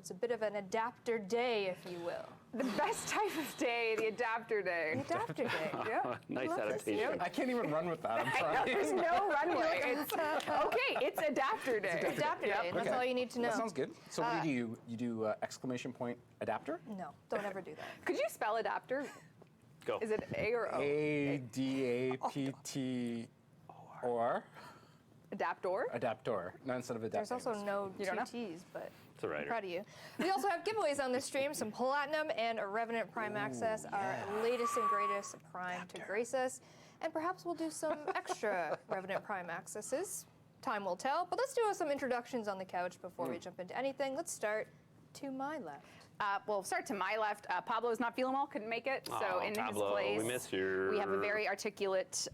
It's a bit of an adapter day, if you will. The best type of day, the adapter day. The adapter day. Yeah. Nice love this. adaptation. I can't even run with that. I'm I know, trying. there's no runway. It's, okay, it's adapter day. Adapter day. That's Okay. all you need to know. That sounds good. So what do you do? You do exclamation point adapter? No, don't ever do that. Could you spell adapter? Go. Is it A or O? ADAPTOR. Adaptor? Adaptor. No, instead of adapter. There's also no You two don't know? T's, but It's a writer. I'm proud of you. We also have giveaways on the stream, some Platinum and Revenant Prime access, our latest and greatest Prime to grace us. And perhaps we'll do some extra Revenant Prime accesses. Time will tell, but let's do some introductions on the couch before we jump into anything. Let's start to my left. Well, start to my left. Pablo is not feeling well, couldn't make it. So in Pablo, his place, we miss you. we have a very articulate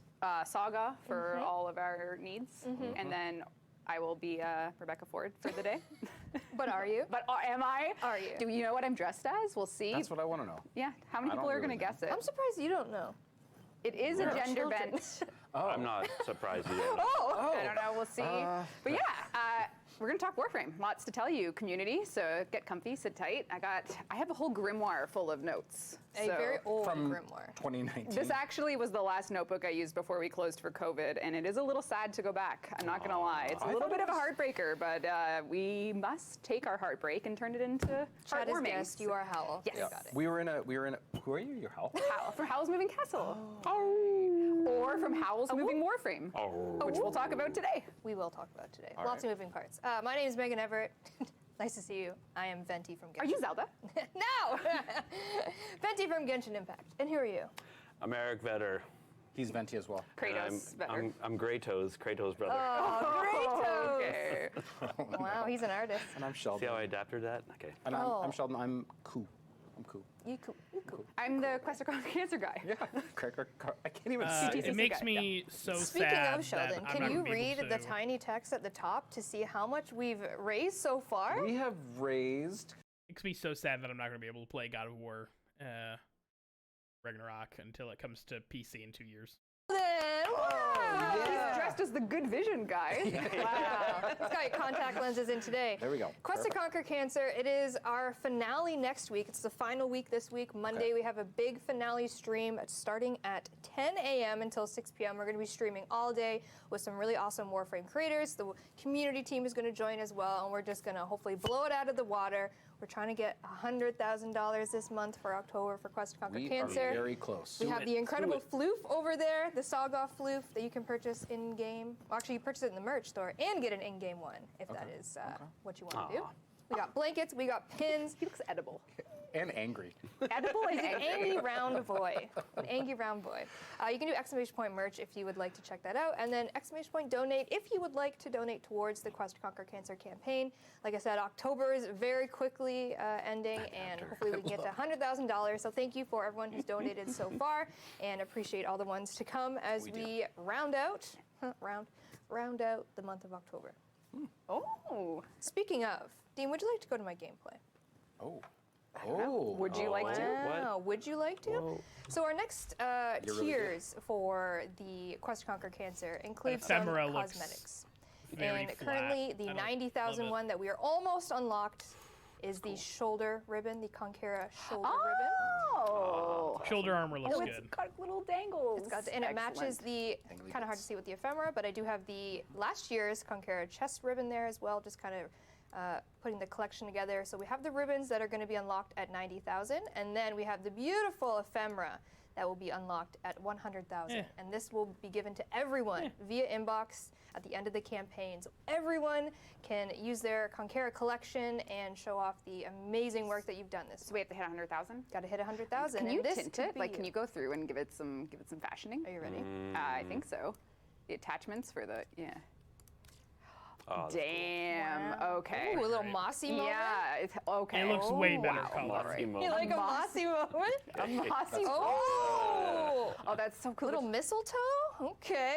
Saga for all of our needs. And then I will be Rebecca Ford for the day. But are you? But am I? Are you? Do you know what I'm dressed as? We'll see. That's what I want to know. Yeah, how many I people don't are going to really guess it? I'm surprised you don't know. It is a We're gender children. bent. I'm not surprised you don't. I don't know, we'll see. But yeah, we're going to talk Warframe. Lots to tell you, community, so get comfy, sit tight. I have a whole grimoire full of notes. A so- very old From grimoire. 2019. This actually was the last notebook I used before we closed for COVID, and it is a little sad to go back. I'm not gonna lie. It's a little bit of a heartbreaker, but we must take our heartbreak and turn it into Chad is heartwarming. guest, you are Howell. Yes. You got it. We were in a. Who are you? You're Hal. Howl, from Howl's Moving Castle. Or from Howl's Moving Warframe, which we'll talk about today. We will talk about today. All Lots right. of moving parts. My name is Megan Everett. Nice to see you. I am Venti from Genshin. Are you Zelda? No! Venti from Genshin Impact. And who are you? I'm Eric Vetter. He's Venti as well. Kratos, better. I'm Greytoes, Kratos' brother. Oh, Okay. wow, he's an artist. And I'm See Sheldon. how I adapted that? Okay. And Oh. I'm Sheldon. I'm cool. I'm cool. You cool. You cool. I'm the Quest for Cancer guy. Yeah. I can't even see. CTC It makes guy, me so Speaking sad. of Sheldon, that I'm can not you gonna be read able the to- tiny text at the top to see how much we've raised so far? We have raised. Makes me so sad that I'm not going to be able to play God of War Ragnarok until it comes to PC in 2 years. Then, wow! He's dressed as the Good Vision guy. Wow. He's got your contact lenses in today. There we go. Quest to Conquer Cancer. It is our finale next week. It's the final week this week. Monday, we have a big finale stream starting at 10 a.m. until 6 p.m. We're going to be streaming all day with some really awesome Warframe creators. The community team is going to join as well, and we're just going to hopefully blow it out of the water. We're trying to get $100,000 this month for October for Quest to Conquer We Cancer. are very close. We have the incredible it. floof over there, the Saga floof that you can purchase in-game. Well, actually, you purchase it in the merch store and get an in-game one if that is what you want to do. Aw. We got blankets, we got pins. He looks edible. And angry. Edible and He's an angry. angry round boy. An angry round boy. You can do exclamation point merch if you would like to check that out. And then exclamation point donate if you would like to donate towards the Quest to Conquer Cancer campaign. Like I said, October is very quickly ending, and hopefully we can get to $100,000. So thank you for everyone who's donated so far, and appreciate all the ones to come as we round out the month of October. Oh. Speaking of, Dean, would you like to go to my gameplay? Oh. Oh. Would you like to? Wow, would you like to? Whoa. So our next You're really tiers for the Quest to Conquer Cancer include some Ephemera looks cosmetics. very And flat. currently, I the don't 90,000 love it. one that we are almost unlocked is the shoulder ribbon, the Conquera shoulder ribbon. Oh. Shoulder armor looks Oh, it's good. got little dangles. It's got and it matches the Dangly kind of hard to bits. see with the ephemera, but I do have the last year's Conquera chest ribbon there as well, just kind of putting the collection together. So we have the ribbons that are going to be unlocked at 90,000, and then we have the beautiful ephemera that will be unlocked at 100,000. Yeah. And this will be given to everyone via inbox at the end of the campaign. So everyone can use their Conquera collection and show off the amazing work that you've done this So we have to hit 100,000. Got to hit 100,000. Can and you this tint could it? be Like, can you. you go through and give it some fashioning? Are you ready? I think so. The attachments for the Oh, that's Damn. Wow. Okay. Ooh, a little mossy moment. Yeah. It's okay. It looks way better wow. color. Mossy You moment. like a mossy moment? A mossy. Oh! Oh, that's so cool. Little mistletoe? Okay.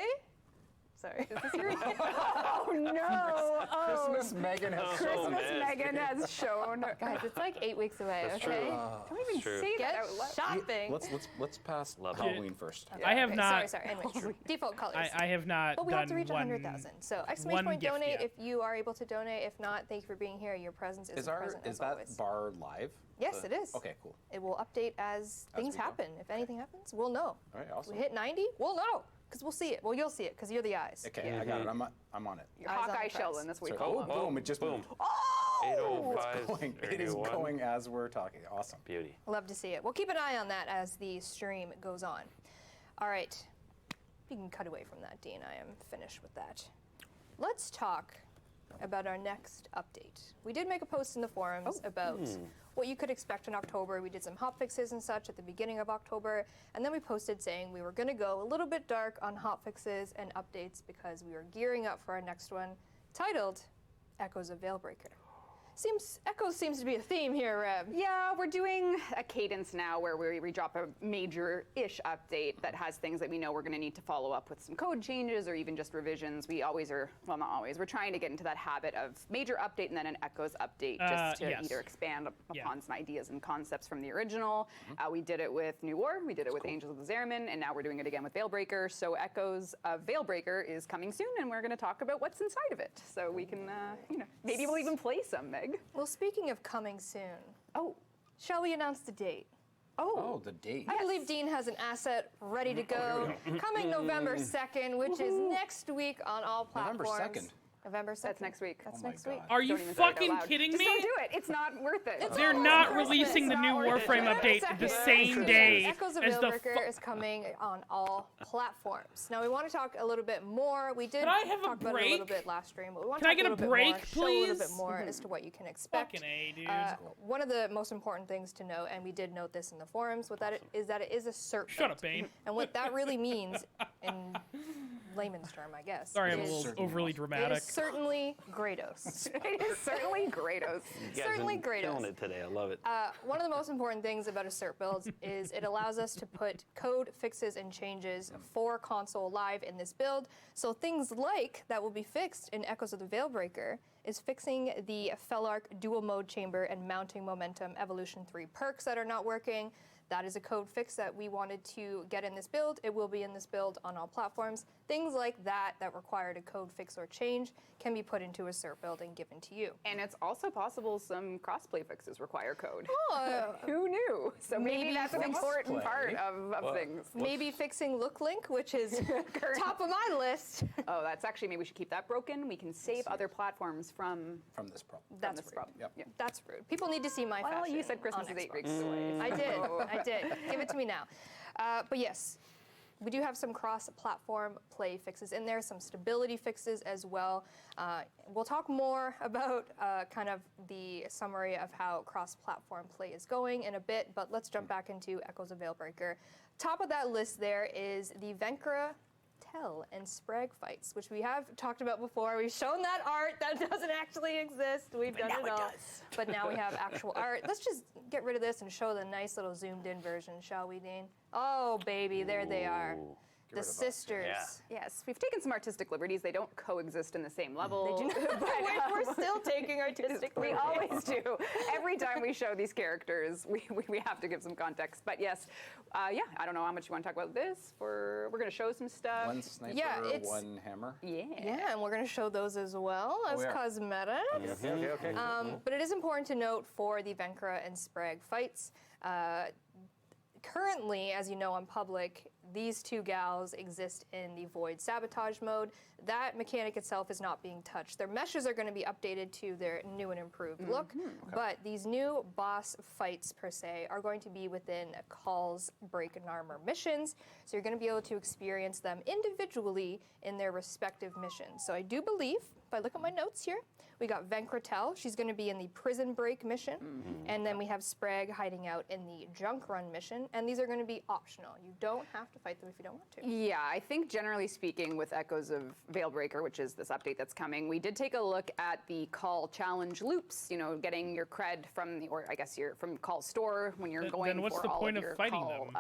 Sorry. Is this your? Oh no! Oh, Christmas Megan has Christmas man. Megan has shown. Guys, it's like 8 weeks away, That's okay? true. Don't even True. say Get that out loud. shopping. Let's pass Love it. Halloween first. I have Okay, not. Sorry. Anyway, default colors. I have not But we done have to reach one. 100,000. So one exclamation point gift donate yet. if you are able to donate. If not, thank you for being here. Your presence is a present as that always. bar live? Yes, it is. Okay, cool. It will update as things we go. happen. If anything happens, we'll know. All right, awesome. We hit 90, we'll know. Because we'll see it. Well, you'll see it because you're the eyes. Okay, I got it. I'm on it. Your Eyes on the Hawkeye prize. Sheldon, that's what we So- call oh, him. boom! It just Boom. moved. Oh! 805. It is going as we're talking. Awesome. Beauty. Love to see it. We'll keep an eye on that as the stream goes on. All right. You can cut away from that, Dean. I am finished with that. Let's talk about our next update. We did make a post in the forums about what you could expect in October. We did some hotfixes and such at the beginning of October, and then we posted saying we were going to go a little bit dark on hotfixes and updates because we were gearing up for our next one, titled Echoes of Veilbreaker. Echoes seems to be a theme here, Reb. Yeah, we're doing a cadence now where we drop a major-ish update that has things that we know we're going to need to follow up with some code changes or even just revisions. We always are, well, not always, we're trying to get into that habit of major update and then an Echoes update just to yes. either expand Yeah. upon some ideas and concepts from the original. We did it with New War, we did it with Angels of the Zariman, and now we're doing it again with Veilbreaker. So Echoes of Veilbreaker is coming soon, and we're going to talk about what's inside of it. So we can, maybe we'll even play some, Meg. Well, speaking of coming soon, Oh, shall we announce the date? Oh, the date. I believe Dean has an asset ready to go. Coming November 2nd, which is next week on all November platforms. 2nd? November 2nd. That's next week. That's Oh my next week. God. Are you Don't even say it out fucking loud. kidding Just me? don't do it. It's not worth it. It's They're almost not Christmas. releasing the It's new not worth Warframe it. update November the 2nd. same day Echoes of as the Veilbreaker is coming on all platforms. Now we want to talk a little bit more. We did Can I have a talk about it a little break? bit last stream, but we want Can I to talk get a a little break, bit more, show a little bit please? more as to what you can expect. Fucking A, dude. One of the most important things to note, and we did note this in the forums, is that it is a cert Shut up, build. Bane. And what that really means, in layman's term, I guess, Sorry, I'm a is little certainly overly it dramatic. is certainly Grados. It is certainly Grados. You guys Certainly are great. killing it today. I love it. One of the most important things about a cert build is it allows us to put code fixes and changes for console live in this build. So things like that will be fixed in Echoes of the Veilbreaker is fixing the Felarch dual mode chamber and mounting momentum evolution 3 perks that are not working. That is a code fix that we wanted to get in this build. It will be in this build on all platforms. Things like that required a code fix or change can be put into a cert build and given to you. And it's also possible some crossplay fixes require code. Oh, Who knew? So maybe Maybe that's an important crossplay. part of things. maybe fixing look link, which is top of my list. Oh, that's actually, maybe we should keep that broken. We can save other platforms from From this problem. That's this rude. problem. Yep. Yeah. That's rude. People need to see my Well, fashion. you said Christmas on is 8 Xbox. weeks away. I did. so- I did. Give it to me now. But yes, we do have some cross-platform play fixes in there, some stability fixes as well. We'll talk more about kind of the summary of how cross-platform play is going in a bit, but let's jump back into Echoes of Veilbreaker. Top of that list there is the Venkra Tell and Sprague fights, which we have talked about before. We've shown that art that doesn't actually exist. We've done it all. But now we have actual art. Let's just get rid of this and show the nice little zoomed in version, shall we, Dean? Oh, baby, there they are. Ooh. The sisters. Yeah. Yes, we've taken some artistic liberties. They don't coexist in the same level. They do not. We're still taking artistic We liberties. always do. Every time we show these characters, we have to give some context. But yes, yeah, I don't know how much you want to talk about this. We're going to show some stuff. One sniper, it's- one hammer. Yeah. Yeah, and we're going to show those as well as we are. cosmetics. Okay. But it is important to note for the Venkra and Sprague fights, currently, as you know on public, these two gals exist in the Void Sabotage mode. That mechanic itself is not being touched. Their meshes are going to be updated to their new and improved look, but these new boss fights, per se, are going to be within Call's Break and Armor missions, so you're going to be able to experience them individually in their respective missions. So I do believe, if I look at my notes here, we got Venkra. She's going to be in the Prison Break mission, and then we have Sprague hiding out in the Junk Run mission, and these are going to be optional. You don't have to fight them if you don't want to. Yeah, I think generally speaking, with Echoes of Veilbreaker, which is this update that's coming, we did take a look at the Call challenge loops. You know, getting your cred from the, or I guess from Call store when you're going Then what's for the all point of of your fighting Call, them?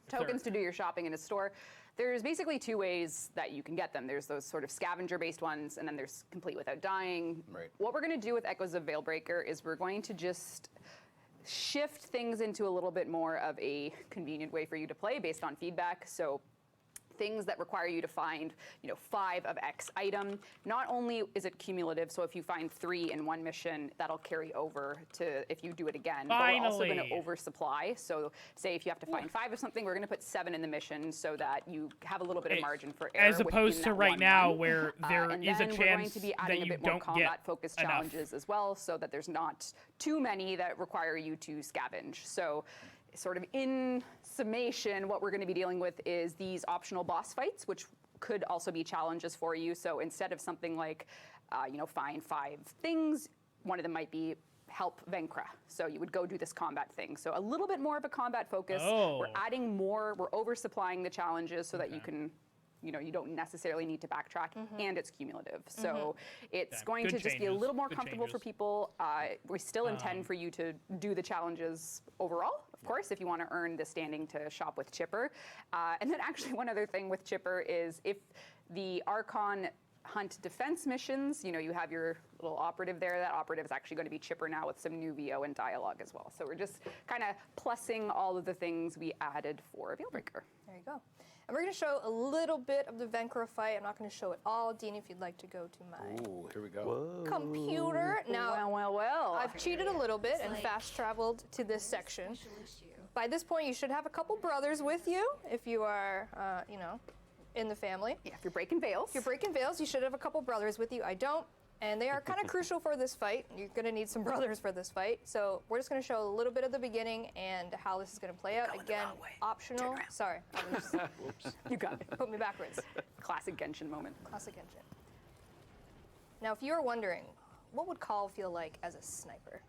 tokens to do your shopping in a store. There's basically 2 ways that you can get them. There's those sort of scavenger-based ones, and then there's complete without dying. Right. What we're going to do with Echoes of Veilbreaker is we're going to just shift things into a little bit more of a convenient way for you to play based on feedback. So things that require you to find, 5 of X item. Not only is it cumulative, so if you find 3 in one mission, that'll carry over to if you do it again. Finally. But we're also going to oversupply. So say if you have to find 5 of something, we're going to put 7 in the mission so that you have a little bit of margin for error. As opposed within to that right one now run. where there And is a then we're going chance to be that adding a you bit more don't get combat-focused enough. challenges as well, so that there's not too many that require you to scavenge. So sort of in summation, what we're going to be dealing with is these optional boss fights, which could also be challenges for you. So instead of something like, find 5 things, one of them might be help Venkra. So you would go do this combat thing. So a little bit more of a combat focus. Oh. We're adding more, we're oversupplying the challenges so that you can, you don't necessarily need to backtrack, and it's cumulative. So it's Okay, going good to just be a changes, little more good comfortable for changes. people. We still intend for you to do the challenges overall, of course, if you want to earn the standing to shop with Chipper. And then actually one other thing with Chipper is if the Archon hunt defense missions, you have your little operative there. That operative is actually going to be Chipper now with some new VO and dialogue as well. So we're just kind of plussing all of the things we added for Veilbreaker. There you go. And we're going to show a little bit of the Venkra fight. I'm not going to show it all. Dean, if you'd like to go to my Ooh, here we go. computer. Now, Well. I've cheated a little bit and fast traveled to this section. By this point, you should have a couple brothers with you if you are, in the family. Yeah, if you're breaking veils. If you're breaking veils, you should have a couple brothers with you. I don't, and they are kind of crucial for this fight. You're going to need some brothers for this fight. So we're just going to show a little bit of the beginning and how this is going to play out. Again, optional. Sorry, I was You got it. put me backwards. Classic Genshin moment. Classic engine. Now, if you were wondering, what would Call feel like as a sniper?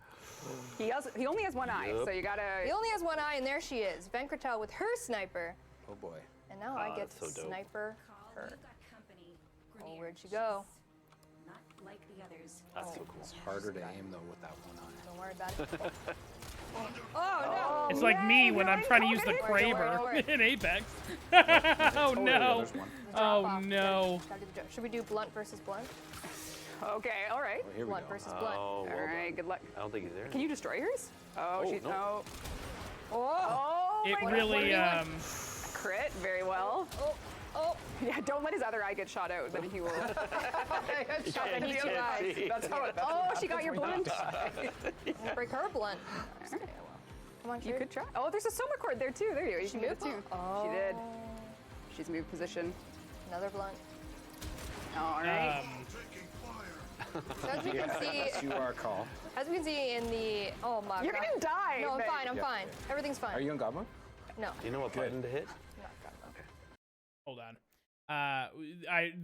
He only has one eye, so you gotta. He only has one eye, and there she is, Venkratel with her sniper. Oh boy. And now I get to that's so dope. sniper her. You got company. Oh, where'd she go? Not like the others. That's so cool. It's harder to aim though with that one eye. Don't worry about it. Oh, no! It's like me when I'm trying to use the Don't worry, don't Kraber worry. in Apex. Oh Oh, yeah, no. there's one. Oh Drop off. no. Gotta do the joke. Should we do blunt versus blunt? Okay, all right. Oh, here we Blunt go. versus blunt. Oh, well All right, done. good luck. I don't think he's there. Can you destroy hers? Oh, Oh, she's no. Oh! It my really, God. Crit, very well. Oh! Yeah, don't let his other eye get shot out, then he will. Shot the two eyes. That's how it Oh, she got your blunt. I'm gonna break her blunt. Come on, You shoot. could try. Oh, there's a soma cord there too. There you go. You can get it too. Oh. She did. She's moved position. Another blunt. All right. So as we can see, That's you are Call. as we can see in the oh my You're god. gonna die. No, I'm but- fine. I'm Yeah. fine. Everything's fine. Are you in God mode? No. Do you know what button to hit? Not God mode. Hold on.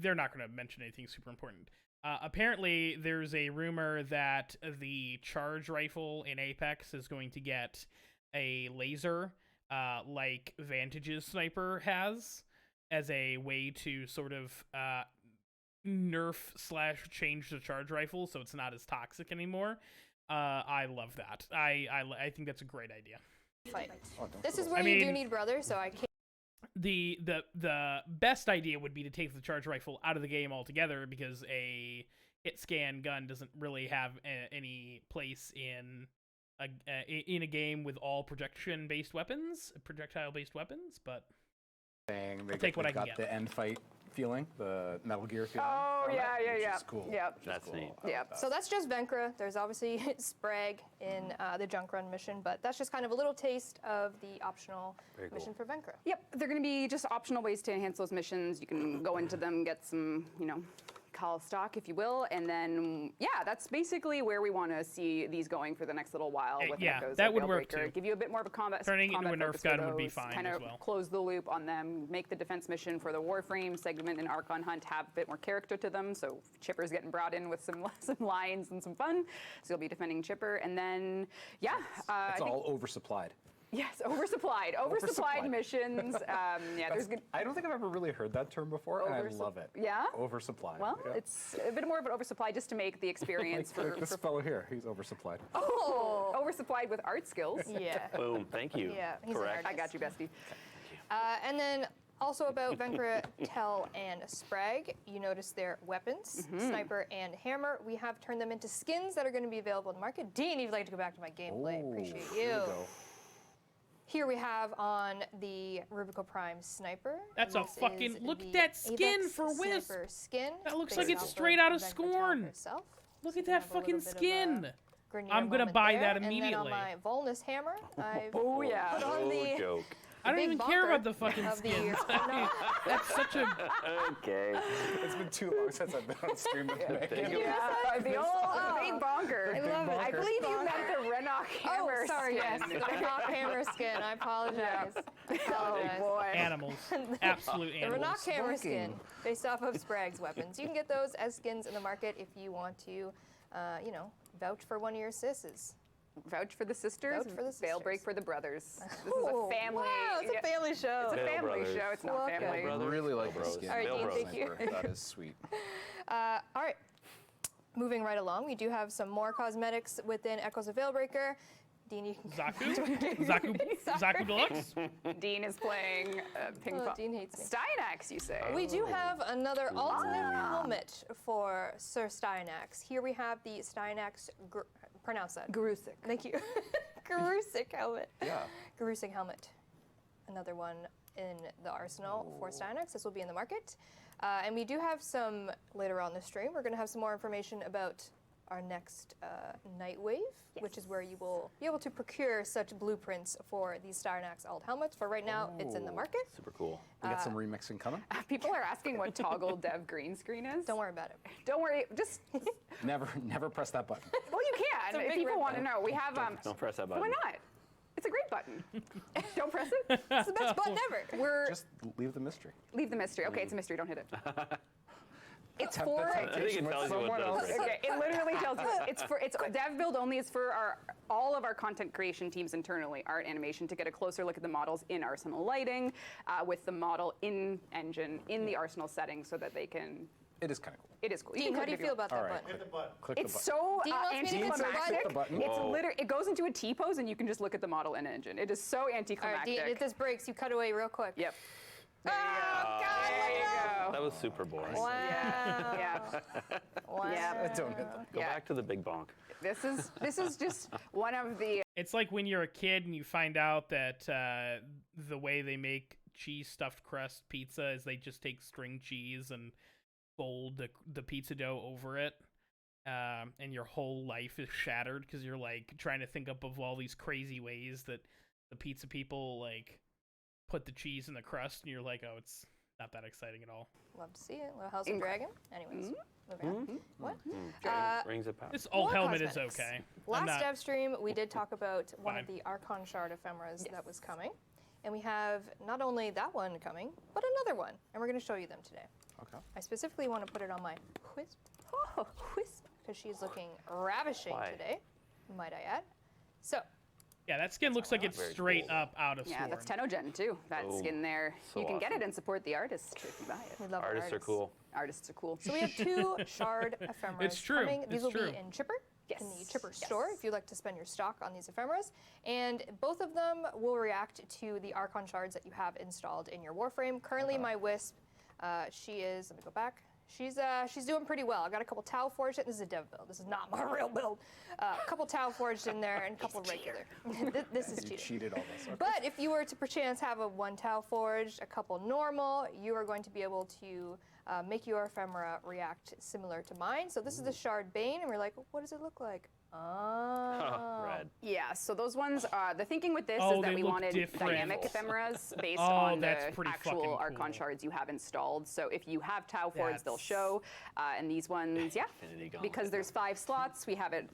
They're not going to mention anything super important. Apparently, there's a rumor that the charge rifle in Apex is going to get a laser, like Vantage's sniper has, as a way to sort of nerf/change the charge rifle so it's not as toxic anymore. I love that. I think that's a great idea. Fight. Oh, don't This is forget. where I you do mean- need brothers, so I can't. The best idea would be to take the charge rifle out of the game altogether because a hit scan gun doesn't really have any place in a game with all projectile based weapons. But Saying they take what I can got get. the end fight feeling, the Metal Gear feeling. Oh, from yeah, it, yeah, which yeah. is cool. Yep. Which is That's cool. neat. I like Yep. that. So that's just Venkra. There's obviously Sprague in the junk run mission, but that's just kind of a little taste of the optional Very cool. mission for Venkra. Yep, they're going to be just optional ways to enhance those missions. You can go into them, get some, call stock, if you will, and then that's basically where we want to see these going for the next little while. With yeah, Echoes that of would work Veilbreaker. too. Give you a bit more of a combat. Turning it into a combat Nerf focus for gun would be those, fine kind as of well. close the loop on them. Make the defense mission for the Warframe segment and Archon Hunt have a bit more character to them. So Chipper's getting brought in with some lines and some fun. So you'll be defending Chipper, and then It's I think all oversupplied. Yes, oversupplied missions. There's good. I don't think I've ever really heard that term before, and I love it. Yeah? Oversupplied. Well, yeah. it's a bit more of an oversupply just to make the experience like this fellow here, he's oversupplied. oversupplied with art skills. Yeah. Boom. Thank you. Yeah, he's an Correct. I got you, bestie. And then also about Venkra, Tel, and Sprague, you notice their weapons, sniper and hammer. We have turned them into skins that are going to be available in the market. Dean, if you'd like to go back to my gameplay, appreciate you. Here we go. Here we have on the Rubico Prime sniper. That's a This fucking- is look the at that skin Avex for Wisp. sniper skin. That looks based like it's off straight out of Venkra Tel Scorn. herself. Look So at we that have a fucking little bit of a skin. Grenier I'm gonna moment buy there. that And then immediately. on my Volnus hammer, I've Oh, yeah. put on No the joke. I don't big even care about bonker the fucking of the- skins. No. That's such a. Okay. It's been too long since I've been on stream with Megan. Yeah, the old big bonker. I love it. I believe you meant the Renok hammer Oh, sorry, skin. yes, the Renok hammer skin. I apologize. I apologize. Boy. Animals. Absolute The animals. Renok hammer skin, Smoking. based off of Sprague's weapons. You can get those as skins in the market if you want to, vouch for one of your sisses. Vouch for the sisters, Vouch for the veil sisters. break for the brothers. This is Ooh, a family. Wow, it's a family show. It's a Veil family brothers. show. It's not Welcome. family. Brothers. Really like Veil the bros. skin. All right, Veil Dean, bros. thank you. Sniper. That is sweet. All right. Moving right along, we do have some more cosmetics within Echoes of Veilbreaker. Dean, you can Zaku Deluxe. Dean is playing ping Oh, pong. Dean hates me. Stynax, you say? We do have another alternate helmet for Sir Stynax. Here we have the Stynax, pronounce that. Garusik. Thank you. Garusik helmet. Yeah. Garusik helmet. Another one in the arsenal for Stynax. This will be in the market. And we do have some, later on in the stream, we're going to have some more information about our next Nightwave, which is where you will be able to procure such blueprints for these Stynax alt helmets. For right now, it's in the market. Super cool. We got some remixing coming. People are asking what toggle dev green screen is. Don't worry about it. Don't worry. Just Never press that button. well, you can a if big people red want to know. We have Don't press that button. Why not? It's a great button. Don't press it. It's the best button ever. We're Just leave the mystery. leave the mystery. Okay, it's a mystery. Don't hit it. It's Have the for. I think it with tells you what someone it else. does. Right? Okay, it literally tells you. It's dev build only. Is for all of our content creation teams internally, art, animation, to get a closer look at the models in Arsenal lighting, with the model in engine in the Arsenal setting, so that they can. It is kind of cool. It is cool. Dean, how do you feel about that All right. button? Click the It's button. so Dean wants me to hit the anticlimactic. Click the button. It's Whoa. literally it goes into a T pose and you can just look at the model in engine. It is so All right, anticlimactic. Dean, if this breaks, you cut away real quick. Yep. Oh, God, There you go. That was super boring. Wow. Yeah. Wow. Yeah. Don't hit them. Go Yeah. back to the big bonk. This is just one of the It's like when you're a kid and you find out that the way they make cheese stuffed crust pizza is they just take string cheese and fold the pizza dough over it. And your whole life is shattered because you're like trying to think up of all these crazy ways that the pizza people like put the cheese in the crust, and you're like, oh, it's not that exciting at all. Love to see it. Little House of Dragon. Anyways, moving on. What? Rings of power. This old More helmet cosmetics. is okay. I'm Last not- dev stream, we did talk about one of Fine. the Archon Shard ephemeras that was coming. And we have not only that one coming, but another one. And we're going to show you them today. Okay. I specifically want to put it on my Wisp. Oh, Wisp. Because she's looking ravishing Why? today, might I add. So, Yeah, that skin looks like it's Very straight cool. up out of yeah, Scorn. that's Tennogen too. That Oh, skin there. so You can get it awesome. and support the artist if you buy we it. love our Artists are cool. Artists are cool. So we have two Shard ephemeras It's true, coming. These it's will true. be in Chipper. In the Yes, Chipper yes. store, if you'd like to spend your stock on these ephemeras. And both of them will react to the Archon shards that you have installed in your Warframe. Currently, my Wisp, she is, let me go back. She's doing pretty well. I got a couple Tau forged. This is a dev build. This is not my real build. A couple Tau forged in there and a couple regular. This is You cheating. cheated all this. Okay. But if you were to perchance have a 1 Tau forged, a couple normal, you are going to be able to make your ephemera react similar to mine. So this is the Shard Bane, and we're like, what does it look like? Oh. Red. Yeah, so those ones, the thinking with this Oh, is that they we look wanted different. dynamic ephemeras based Oh, on that's the pretty actual fucking Archon cool. shards you have installed. So if you have Tau Fords, they'll That's- show. And these ones, yeah, Infinity Gauntlet. because there's 5 slots, we have it,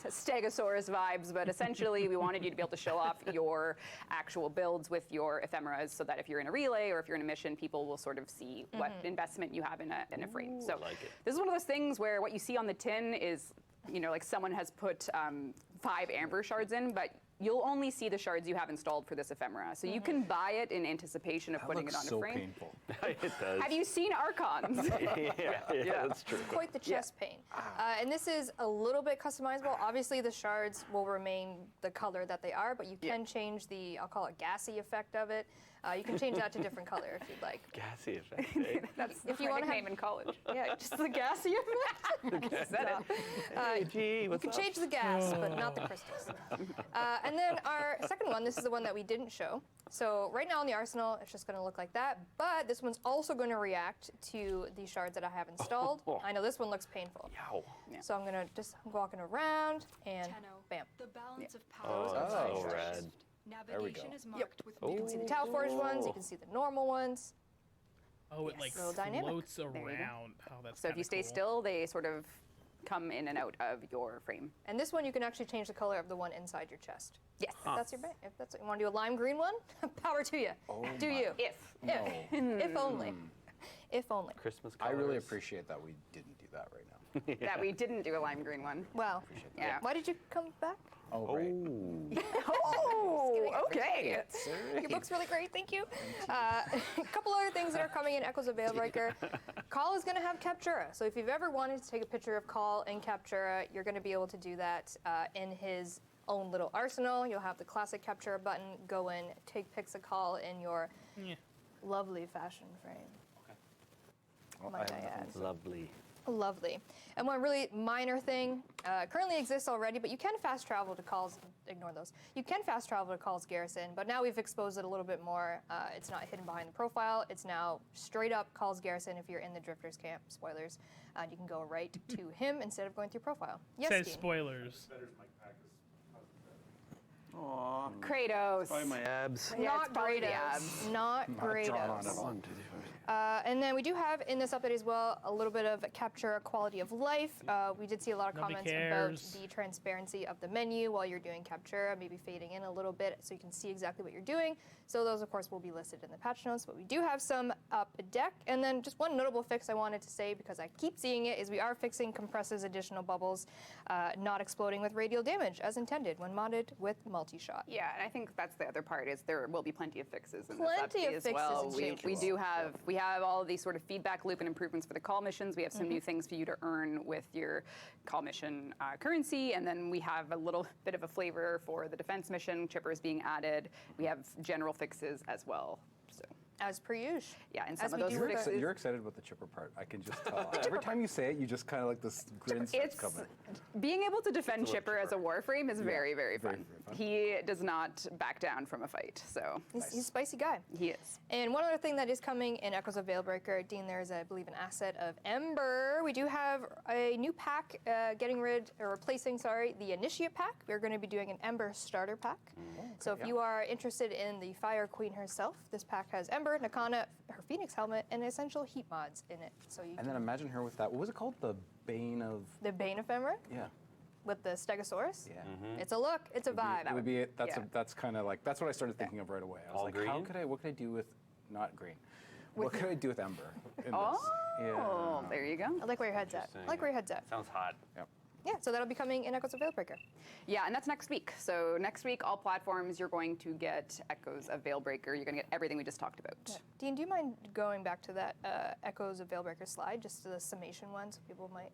Stegosaurus vibes, but essentially we wanted you to be able to show off your actual builds with your ephemeras so that if you're in a relay or if you're in a mission, people will sort of see what investment you have in a frame. So like it. this is one of those things where what you see on the tin is, like someone has put 5 amber shards in, but you'll only see the shards you have installed for this ephemera. So you can buy it in anticipation of That putting it looks on so a frame. painful. It does. Have you seen Archons? yeah, that's true. Quite the chest paint. And this is a little bit customizable. Obviously, the shards will remain the color that they are, but you can change the, I'll call it gassy effect of it. You can change that to different color if you'd like. Gassy effect. Eh? That's If you my wanna have- nickname in college. Yeah, just the gassy effect. Said it. Hey, gee, You what's can up? change the gas, but not the crystals. And then our second one, this is the one that we didn't show. So right now in the arsenal, it's just going to look like that. But this one's also going to react to the shards that I have installed. I know this one looks painful. Yow. So I'm going to just walking around and Tenno, bam. the balance of Oh, power. that's Oh. so red. Navigation go. is marked with You can see the Tau Forge ones, you can see the normal ones. Oh, it Yes. like Little dynamic. floats you go. around. Oh, that's So if you stay cool. still, they sort of come in and out of your frame. And this one you can actually change the color of the one inside your chest. Yes. If that's your if that's what you want to do a lime green one, power to you. Do my- you? If. No. If only. If only. Christmas I colors. really appreciate that we didn't do that right now. That we didn't do a lime green one. Wow. Yeah. Why did you come back? Oh, right. Oh, okay. Your book's really great, thank you. A couple other things that are coming in Echoes of Veilbreaker. Call is going to have Captura. So if you've ever wanted to take a picture of Call in Captura, you're going to be able to do that in his own little arsenal. You'll have the classic Captura button. Go in, take pics of Call in your lovely fashion frame. Well, Might I have I nothing add. to say. Lovely. Lovely. And one really minor thing currently exists already, but you can fast travel to Call's. Ignore those. You can fast travel to Call's garrison, but now we've exposed it a little bit more. It's not hidden behind the profile. It's now straight up Call's garrison if you're in the Drifters camp. Spoilers. And you can go right to him instead of going through profile. Yes, Says Dean. spoilers. Aw. Kratos. Probably my abs. Yeah, Not it's probably great. the abs. Not great. drawn on at all. 1, 2, 3. And then we do have in this update as well a little bit of capture quality of life. We did see a lot of Nobody comments cares. about the transparency of the menu while you're doing capture, maybe fading in a little bit so you can see exactly what you're doing. So those, of course, will be listed in the patch notes, but we do have some up deck. And then just one notable fix I wanted to say, because I keep seeing it, is we are fixing Compress's additional bubbles not exploding with radial damage as intended when modded with multi-shot. Yeah, and I think that's the other part is there will be plenty of fixes in Plenty this update of as fixes well. and We changes. do have we have all of these sort of feedback loop and improvements for the call missions. We have some new things for you to earn with your call mission currency, and then we have a little bit of a flavor for the defense mission. Chippers being added. We have general fixes as well. So As per usual. yeah, and As some we of do those with fixes. You're excited about the chipper part. I can just tell. Every time you say it, you just kind of like this grin starts It's coming. being able to defend little Chipper as a Warframe is very, very fun. very fun. He does not back down from a fight, so He's a spicy guy. he is. And one other thing that is coming in Echoes of Veilbreaker, Dean, there is, I believe, an asset of Ember. We do have a new pack replacing the Initiate pack. We're going to be doing an Ember starter pack. So if you are interested in the Fire Queen herself, this pack has Ember, Nakana, her Phoenix helmet, and essential heat mods in it. So you And can, then imagine her with that. What was it called? The Bane of. the Bane Ephemera Yeah. with the Stegosaurus. Yeah. It's a look. It's a vibe. It would be. That's yeah. that's kind of like that's what I started thinking of right away. I was All like, green? what could I do with not green? What could I do with Ember? In Oh, this? Yeah. there you go. I like where your head's at. I like where your head's at. Sounds hot. Yep. Yeah, so that'll be coming in Echoes of Veilbreaker. Yeah, and that's next week. So next week, all platforms, you're going to get Echoes of Veilbreaker. You're going to get everything we just talked about. Dean, do you mind going back to that Echoes of Veilbreaker slide, just to the summation one, so people might...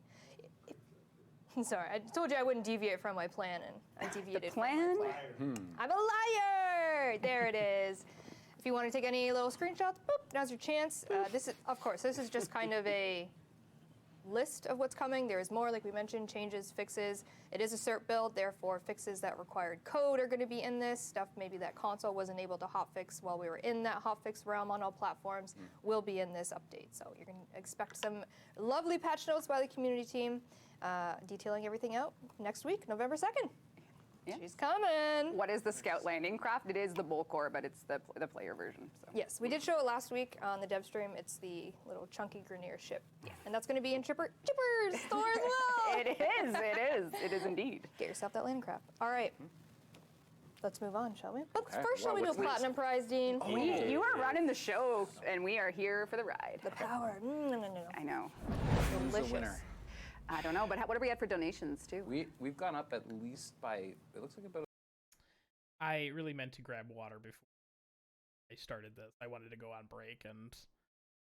Sorry, I told you I wouldn't deviate from my plan, and I deviated plan? from my plan. I'm a liar! There it is. If you want to take any little screenshots, boop, now's your chance. This is, of course, this is just kind of a list of what's coming. There is more, like we mentioned, changes, fixes. It is a cert build, therefore fixes that required code are going to be in this. Stuff maybe that console wasn't able to hotfix while we were in that hotfix realm on all platforms will be in this update. So you're going to expect some lovely patch notes by the community team detailing everything out next week, November 2nd. Yeah. She's coming. What is the Scout Landing Craft? It is the Bull Core, but it's the player version. So. Yes, we did show it last week on the Devstream. It's the little chunky Grenier ship. And that's going to be in Chippers store as well. It is indeed. Get yourself that landing craft. All right. Let's move on, shall we? But Okay. first, shall Well, we do a what's next? platinum prize, Dean? You are running the show, and we are here for the ride. The power. No. I know. Who's the Delicious. winner? I don't know, but what are we at for donations, too? We've gone up at least by it looks like about I really meant to grab water before I started this. I wanted to go on break, and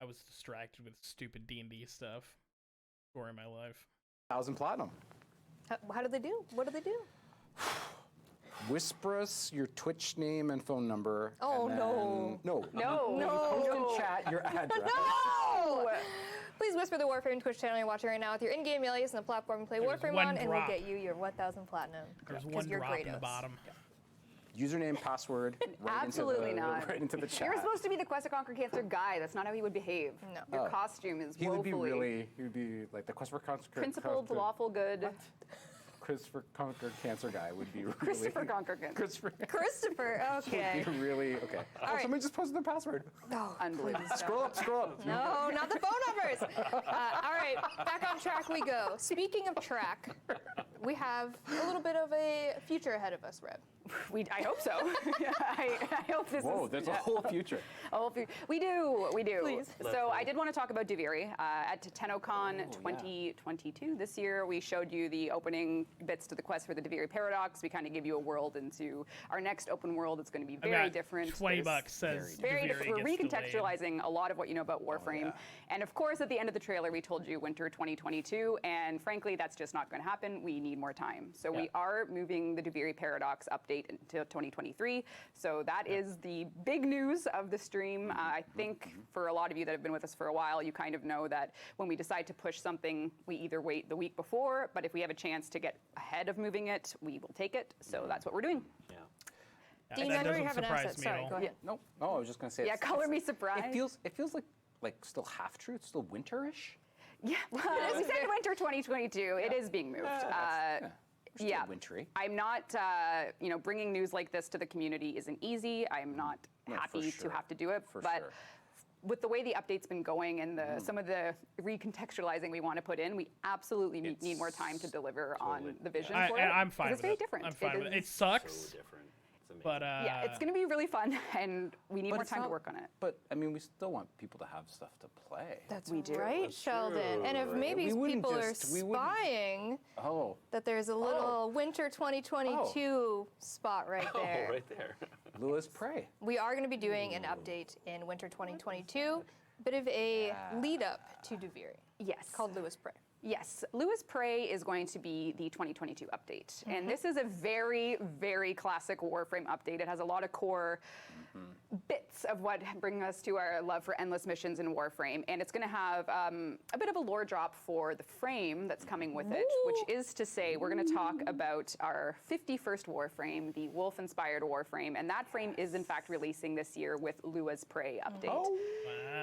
I was distracted with stupid D&D stuff. Story of my life. 1,000 platinum. How did they do? What did they do? Whisper us your Twitch name and phone number. Oh, and no. No. No. Post in chat your address. No! Please whisper the Warframe Twitch channel you're watching right now with your in-game alias and the platform you play There's Warframe one on, and we'll drop. get you your 1,000 platinum. There's 'cause one you're drop in the Kratos. bottom. Username, password. Absolutely not. Right into the chat. You're supposed to be the Quest to Conquer Cancer guy. That's not how he would behave. No. Your Oh. costume is He would be woefully he would be like the Quest for Conquer. principled, lawful good. Christopher Conquer Cancer guy would be really. Christopher Conquer Cancer. Christopher. Christopher, okay. Would be really okay. Oh, right. somebody just posted their password. Oh, Unbelievable. Scroll up. no, not the phone numbers. All right, back on track we go. Speaking of track, we have a little bit of a future ahead of us, Reb. I hope so. I hope this Whoa, is. there's a whole future. We do. Please. So I did want to talk about Duviri. At TennoCon 2022 this year, we showed you the opening bits to the quest for the Duviri Paradox. We kind of give you a world into our next open world. It's going to be very About different. $20 There's says very Duviri different. We're gets delayed. recontextualizing a lot of what you know about Warframe. And of course, at the end of the trailer, we told you winter 2022. And frankly, that's just not going to happen. We need more time. So we are moving the Duviri Paradox update until 2023. So that is the big news of the stream. I think for a lot of you that have been with us for a while, you kind of know that when we decide to push something, we either wait the week before, but if we have a chance to get ahead of moving it, we will take it. So that's what we're doing. Yeah, Dean, that I know you doesn't have an surprise asset. me Sorry, at all. go ahead. No, I was just gonna say. Yeah, color me surprised. It feels like still half true. It's still winterish. Yeah, well, we said winter 2022. It is being moved. Still Yeah, wintry. I'm not, bringing news like this to the community isn't easy. I'm not No, for happy sure. to have to do it, For but sure. with the way the update's been going and some of the recontextualizing we want to put in, we absolutely need more time to deliver on the vision for it. I'm fine 'cause it's with very it. different. I'm fine with it. It is- sucks, So different. It's amazing. but Yeah, it's going to be really fun, and we need more time to work on it. But I mean, we still want people to have stuff to play. That's We do. right, That's Sheldon. And if true. maybe We wouldn't people are we wouldn't- spying Oh, that there's a little winter 2022 spot right there. Oh, right there. Lewis Prey. We are going to be doing an update in winter 2022, bit of a lead up to Duviri. Yes. Called Lewis Prey. Yes, Lewis Prey is going to be the 2022 update. And this is a very, very classic Warframe update. It has a lot of core bits of what bring us to our love for endless missions in Warframe. And it's going to have a bit of a lore drop for the frame that's coming with it, which is to say we're going to talk about our 51st Warframe, the wolf-inspired Warframe. And that frame is in fact releasing this year with Lewis Prey update.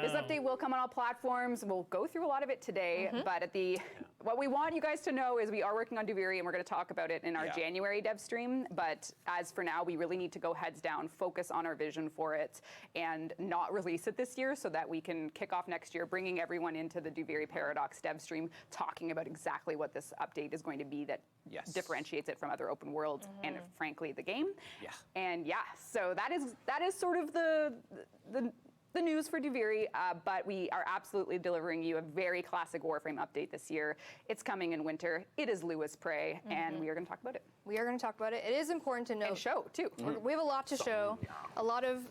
This update will come on all platforms. We'll go through a lot of it today, but what we want you guys to know is we are working on Duviri, and we're going to talk about it in our January dev stream. But as for now, we really need to go heads down, focus on our vision for it, and not release it this year so that we can kick off next year, bringing everyone into the Duviri Paradox dev stream, talking about exactly what this update is going to be that differentiates it from other open worlds and frankly the game. Yeah. And so that is sort of the news for Duviri, but we are absolutely delivering you a very classic Warframe update this year. It's coming in winter. It is Lewis Prey, and we are going to talk about it. We are going to talk about it. It is important to note. And show, too. We have a lot to show. A lot of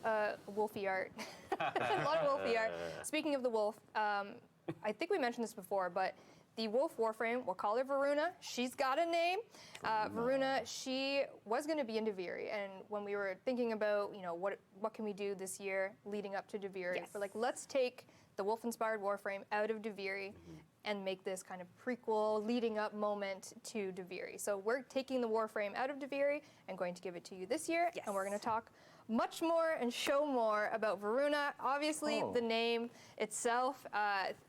wolfy art. A lot of wolfy art. Speaking of the wolf, I think we mentioned this before, but the wolf Warframe, we'll call her Varuna. She's got a name. Varuna, she was going to be in Duviri, and when we were thinking about, what can we do this year leading up to Duviri, we're like, let's take the wolf-inspired Warframe out of Duviri and make this kind of prequel leading up moment to Duviri. So we're taking the Warframe out of Duviri and going to give it to you this year, and we're going to talk much more and show more about Varuna. Obviously, the name itself.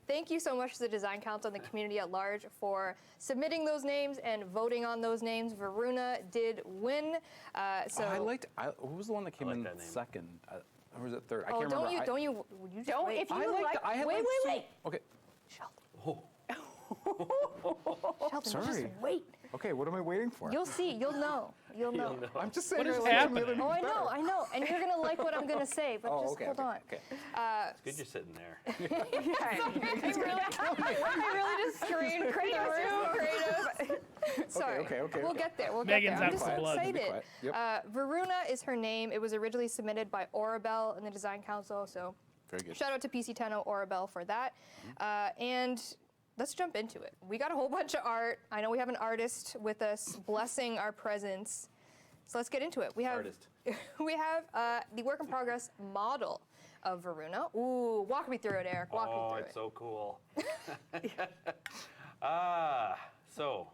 Thank you so much to the Design Council and the community at large for submitting those names and voting on those names. Varuna did win. Who was the one that came in that name. second? Or was it third? I Oh, can't remember. don't you just Don't, wait. if you like, I had wait. Okay. Sheldon. Sheldon, Sorry. just wait. Okay, what am I waiting for? You'll see. You'll know. You'll know. I'm just saying. What is I like him the happening? other Oh, I better. know, I know. And you're going to like what I'm going to say, but Oh, just okay, hold okay, on. okay. It's good you're sitting there. I really just screamed creative. Sorry. okay. We'll get there. We'll Megan's get there. I'm out just for so blood. excited. Be quiet. Yep. Varuna is her name. It was originally submitted by Orabel in the Design Council, so Very good. shout out to PC Tenno Orabel for that. And let's jump into it. We got a whole bunch of art. I know we have an artist with us blessing our presence. So let's get into it. We have Artist. we have the work in progress model of Varuna. Ooh, walk me through it, Eric. Walk me Oh, through it's it. so cool. So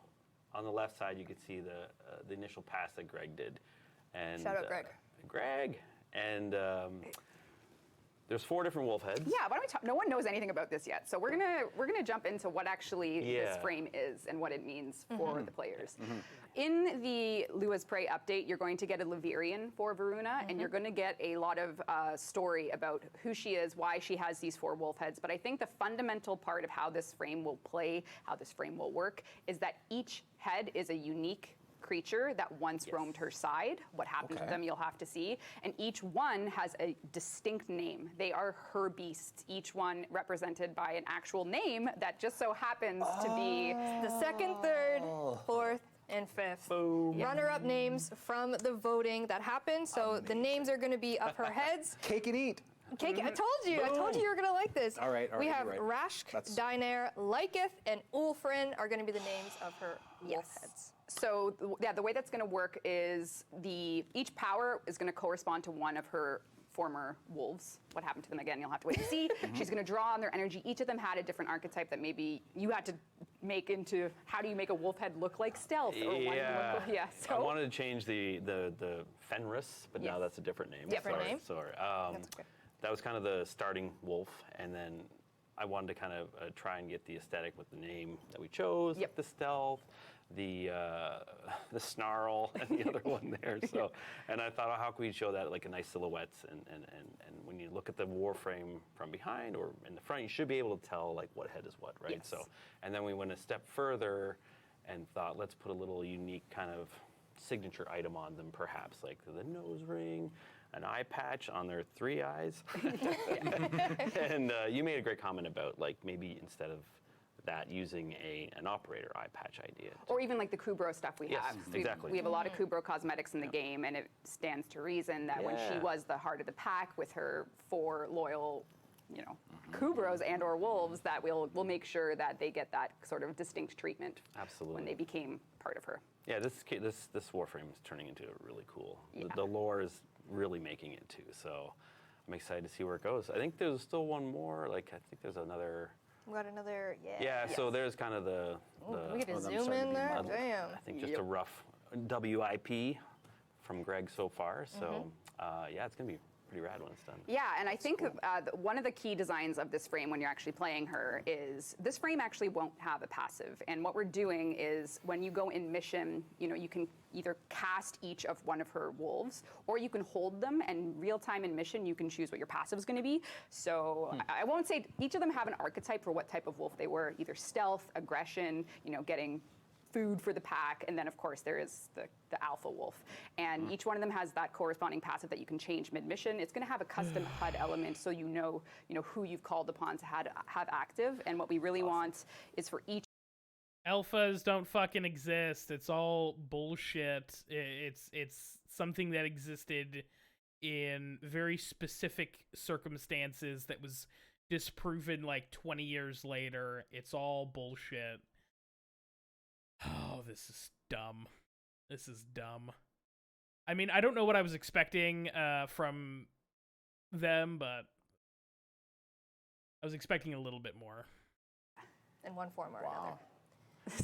on the left side, you can see the initial pass that Greg did. And, Shout out, Greg. Greg. And there's 4 different wolf heads. Yeah, why don't we talk? No one knows anything about this yet, so we're gonna jump into what actually this Yeah. frame is and what it means for the players. Mm-hmm. In the Lua's Prey update, you're going to get a Levirian for Varuna, and you're going to get a lot of story about who she is, why she has these 4 wolf heads. But I think the fundamental part of how this frame will play, how this frame will work, is that each head is a unique creature that once roamed her side. What happened to Okay. them, you'll have to see. And each one has a distinct name. They are her beasts, each one represented by an actual name that just so happens to be. The second, third, fourth, and fifth. Boom. Runner-up names from the voting that happened. So the names are going to be of her heads. Cake and eat. Cake, I told you you were going to like this. All right, We have you're right. Rashk, That's- Dynair, Lyketh, and Ulfrin are going to be the names of her wolf heads. So the way that's going to work is each power is going to correspond to one of her former wolves. What happened to them again? You'll have to wait and see. She's going to draw on their energy. Each of them had a different archetype that maybe you had to make into. How do you make a wolf head look like stealth? Or one Yeah. look, yeah. I So wanted to change the Fenris, but now Yes. that's a different name. Different Sorry, name? Sorry. That's okay. That was kind of the starting wolf, and then I wanted to kind of try and get the aesthetic with the name that we chose, Yep. the stealth, the snarl, and the other one there. So, and I thought, oh, how can we show that like a nice silhouettes? And when you look at the Warframe from behind or in the front, you should be able to tell like what head is what, right? Yes. So, and then we went a step further and thought, let's put a little unique kind of signature item on them, perhaps like the nose ring, an eye patch on their 3 eyes. And you made a great comment about like maybe instead of that using an operator eye patch idea. or even like the Kubro stuff we Yes, have. exactly. We have a lot of Kubro cosmetics in the game, and it stands to reason that when she Yeah. was the heart of the pack with her 4 loyal, Kubros and/or wolves, that we'll make sure that they get that sort of distinct treatment Absolutely. when they became part of her. Yeah, this Warframe is turning into a really cool. Yeah. The lore is really making it too. So I'm excited to see where it goes. I think there's still one more. Like I think there's another. We got another, Yeah. So there's kind of the. we get to I'm zoom starting to in be there. muddled. Damn. I think just a rough WIP from Greg so far. So yeah, it's gonna be pretty rad when it's done. Yeah, and I think one of the key designs of this frame when you're actually playing her is this frame actually won't have a passive. And what we're doing is when you go in mission, you can either cast each of one of her wolves, or you can hold them, and real time in mission, you can choose what your passive is going to be. So I won't say each of them have an archetype for what type of wolf they were, either stealth, aggression, getting food for the pack, and then of course there is the alpha wolf. And each one of them has that corresponding passive that you can change mid-mission. It's going to have a custom HUD element, so you know who you've called upon to have active. And what we really want is for each. Alphas don't fucking exist. It's all bullshit. It's something that existed in very specific circumstances that was disproven like 20 years later. It's all bullshit. Oh, this is dumb. This is dumb. I mean, I don't know what I was expecting from them, but I was expecting a little bit more. In one form or another.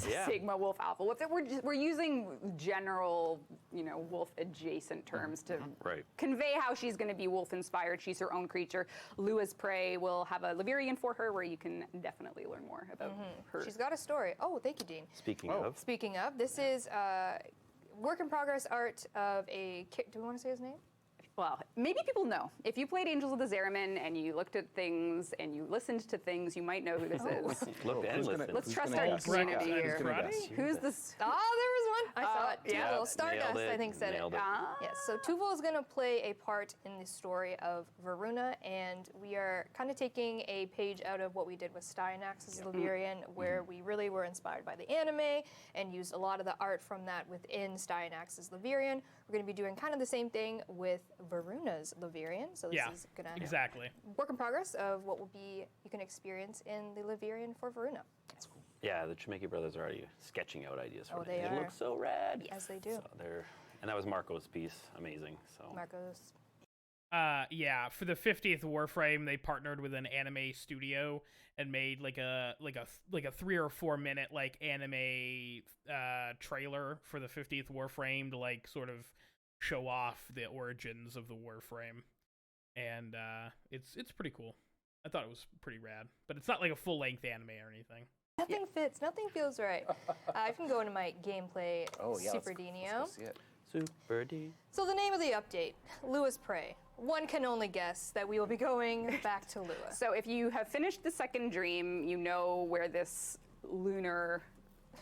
Yeah. Sigma wolf alpha wolf. We're using general, wolf adjacent terms to Right. convey how she's going to be wolf inspired. She's her own creature. Lua's Prey will have a Levirian for her, where you can definitely learn more about her. She's got a story. Oh, thank you, Dean. Speaking of. Speaking of, this is work in progress art of a. Do we want to say his name? well, maybe people know. If you played Angels of the Zariman and you looked at things and you listened to things, you might know who this is. Look and who's gonna- listen. Let's Who's trust gonna our guess? community Right. here. Who's gonna guess? Who's this? Ah, there was one. I saw it. yeah. Tuval Nailed Stardust, it, I think, said nailed it. it. Yes, so Tuval is going to play a part in the story of Varuna, and we are kind of taking a page out of what we did with Styanax's Levirian, where we really were inspired by the anime and used a lot of the art from that within Styanax's Levirian. We're going to be doing kind of the same thing with Varuna's Levirian, so this is going to Exactly. work in progress of what will be you can experience in the Levirian for Varuna. Yeah, the Chimeki brothers are already sketching out ideas for Oh, it. they It are. looks so rad. As they do. So and that was Marco's piece. Amazing. So Marcos. Yeah, for the 50th Warframe, they partnered with an anime studio and made like a 3 or 4 minute like anime trailer for the 50th Warframe to like sort of show off the origins of the Warframe, and it's pretty cool. I thought it was pretty rad, but it's not like a full length anime or anything. Nothing fits. Nothing feels right. I can go into my gameplay Oh yeah. Super let's Dino. go see it. Super D. So the name of the update, Lua's Prey. One can only guess that we will be going back to Lua. So if you have finished the second dream, you know where this lunar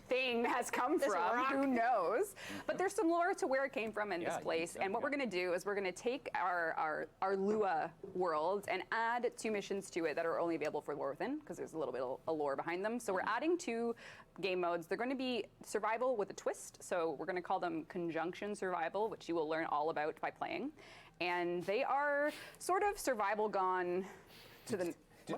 thing has come This from. rock. Who knows? But there's some lore to where it came from in Yeah, this you place. can- And what we're going to do is we're going to take our Lua world and add 2 missions to it that are only available for Lore Within, because there's a little bit of lore behind them. So we're adding 2 game modes. They're going to be survival with a twist. So we're going to call them conjunction survival, which you will learn all about by playing. And they are sort of survival gone to the...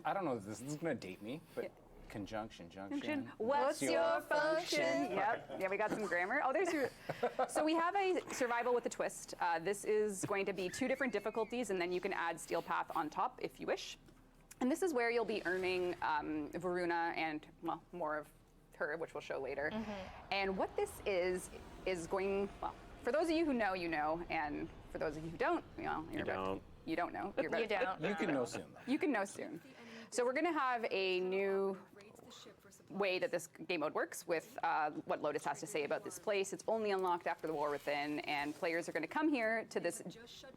I don't know if this is gonna date me, but conjunction, junction. What's your function? Okay. Yep. Yeah, we got some grammar. Oh, there's your. So we have a survival with a twist. This is going to be 2 different difficulties, and then you can add Steel Path on top if you wish. And this is where you'll be earning Varuna and, well, more of her, which we'll show later. And what this is going, well, for those of you who know, you know, and for those of you who don't, well, You don't. You don't know. You're about You don't. You can know soon. You can know soon. So we're going to have a new way that this game mode works with what Lotus has to say about this place. It's only unlocked after the War Within, and players are going to come here to this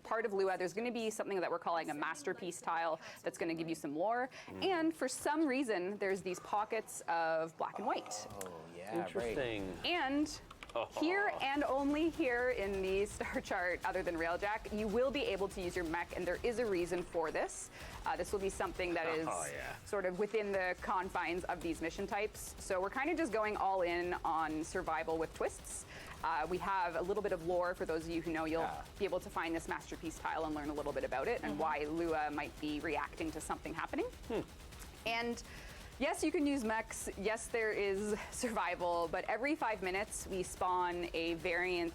part of Lua. There's going to be something that we're calling a masterpiece tile that's going to give you some lore. And for some reason, there's these pockets of black and white. Oh yeah, right. Interesting. And here and only here in the star chart, other than Railjack, you will be able to use your mech, and there is a reason for this. This will be something that is sort of within the confines of these mission types. So we're kind of just going all in on survival with twists. We have a little bit of lore for those of you who know. You'll be able to find this masterpiece tile and learn a little bit about it and why Lua might be reacting to something happening. And yes, you can use mechs. Yes, there is survival, but every 5 minutes we spawn a variant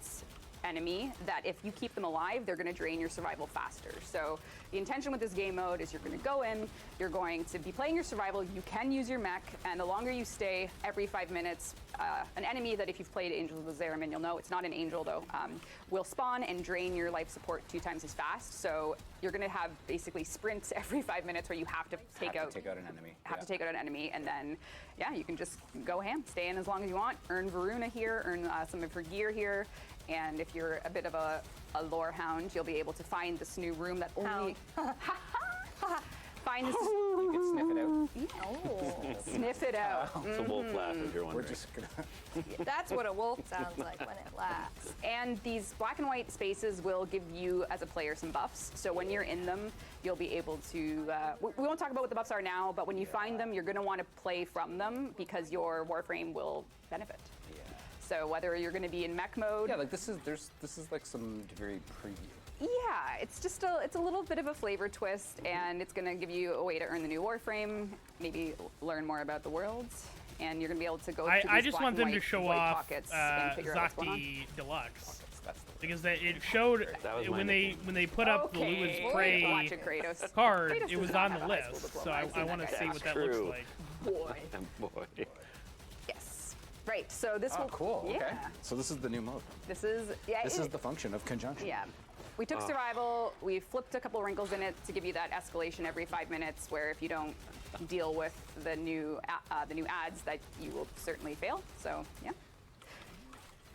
enemy that if you keep them alive, they're going to drain your survival faster. So the intention with this game mode is you're going to go in, you're going to be playing your survival, you can use your mech, and the longer you stay, every 5 minutes, an enemy that if you've played Angels of the Zariman, you'll know it's not an angel though, will spawn and drain your life support 2 times as fast. So you're going to have basically sprints every 5 minutes where you have to take out an enemy. to take out an enemy, and then yeah, you can just go ham, stay in as long as you want, earn Varuna here, earn some of her gear here, and if you're a bit of a lore hound, you'll be able to find this new room that only find this. You can sniff it out. Sniff it out. It's a wolf laugh if you're We're wondering. just gonna. That's what a wolf sounds like when it laughs. And these black and white spaces will give you, as a player, some buffs. So when you're in them, you'll be able to. We won't talk about what the buffs are now, but when you find them, you're going to want to play from them because your Warframe will benefit. So whether you're going to be in mech mode, Yeah, like this is like some Duviri preview. yeah, it's just it's a little bit of a flavor twist, and it's going to give you a way to earn the new Warframe, maybe learn more about the worlds, and you're going to be able to go. I through these just black want and them to white show void off pockets and figure out what's going on. Xaku Deluxe. That's the Because it showed That was my when nickname. they put up the Lua's Watch Prey it, Kratos. card, Kratos it does was not on have the a high school list. diploma. So I've seen I want that to guy. see what that looks True. like. Boy. Boy. Yes. Right. So this Oh, will. cool. Yeah. Okay. So this is the new mode. This is. Yeah. This is the function of conjunction. Yeah. We took survival, we flipped a couple wrinkles in it to give you that escalation every 5 minutes, where if you don't deal with the new ads, that you will certainly fail. So yeah.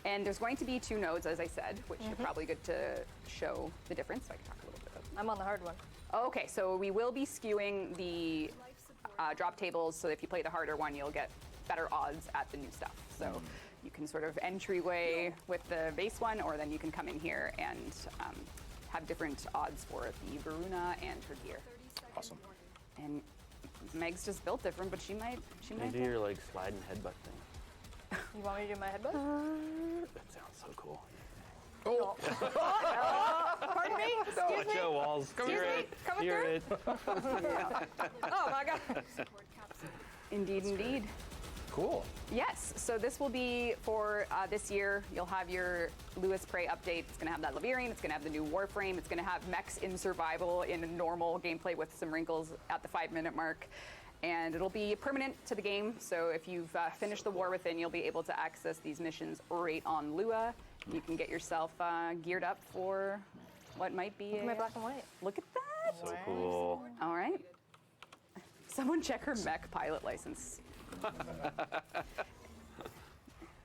And there's going to be 2 nodes, as I said, which are probably good to show the difference. So I can talk a little bit about I'm on the hard one. Okay, so we will be skewing the drop tables, so if you play the harder one, you'll get better odds at the new stuff. So you can sort of entryway with the base one, or then you can come in here and have different odds for the Varuna and her gear. Awesome. And Meg's just built different, but she might. You do your like slide and headbutt thing. You want me to do my headbutt? That sounds so cool. Oh. Pardon me? Excuse Watch me? out, walls. Excuse You're me? it. Coming You're through? it. Oh my god. Indeed. Cool. Yes, so this will be for this year. You'll have your Lewis Prey update. It's going to have that Leviring. It's going to have the new Warframe. It's going to have mechs in survival in a normal gameplay with some wrinkles at the 5-minute mark. And it'll be permanent to the game. So if you've finished the War Within, you'll be able to access these missions right on Lua. You can get yourself geared up for what might be My black and white. Look at that. So cool. All right. Someone check her mech pilot license.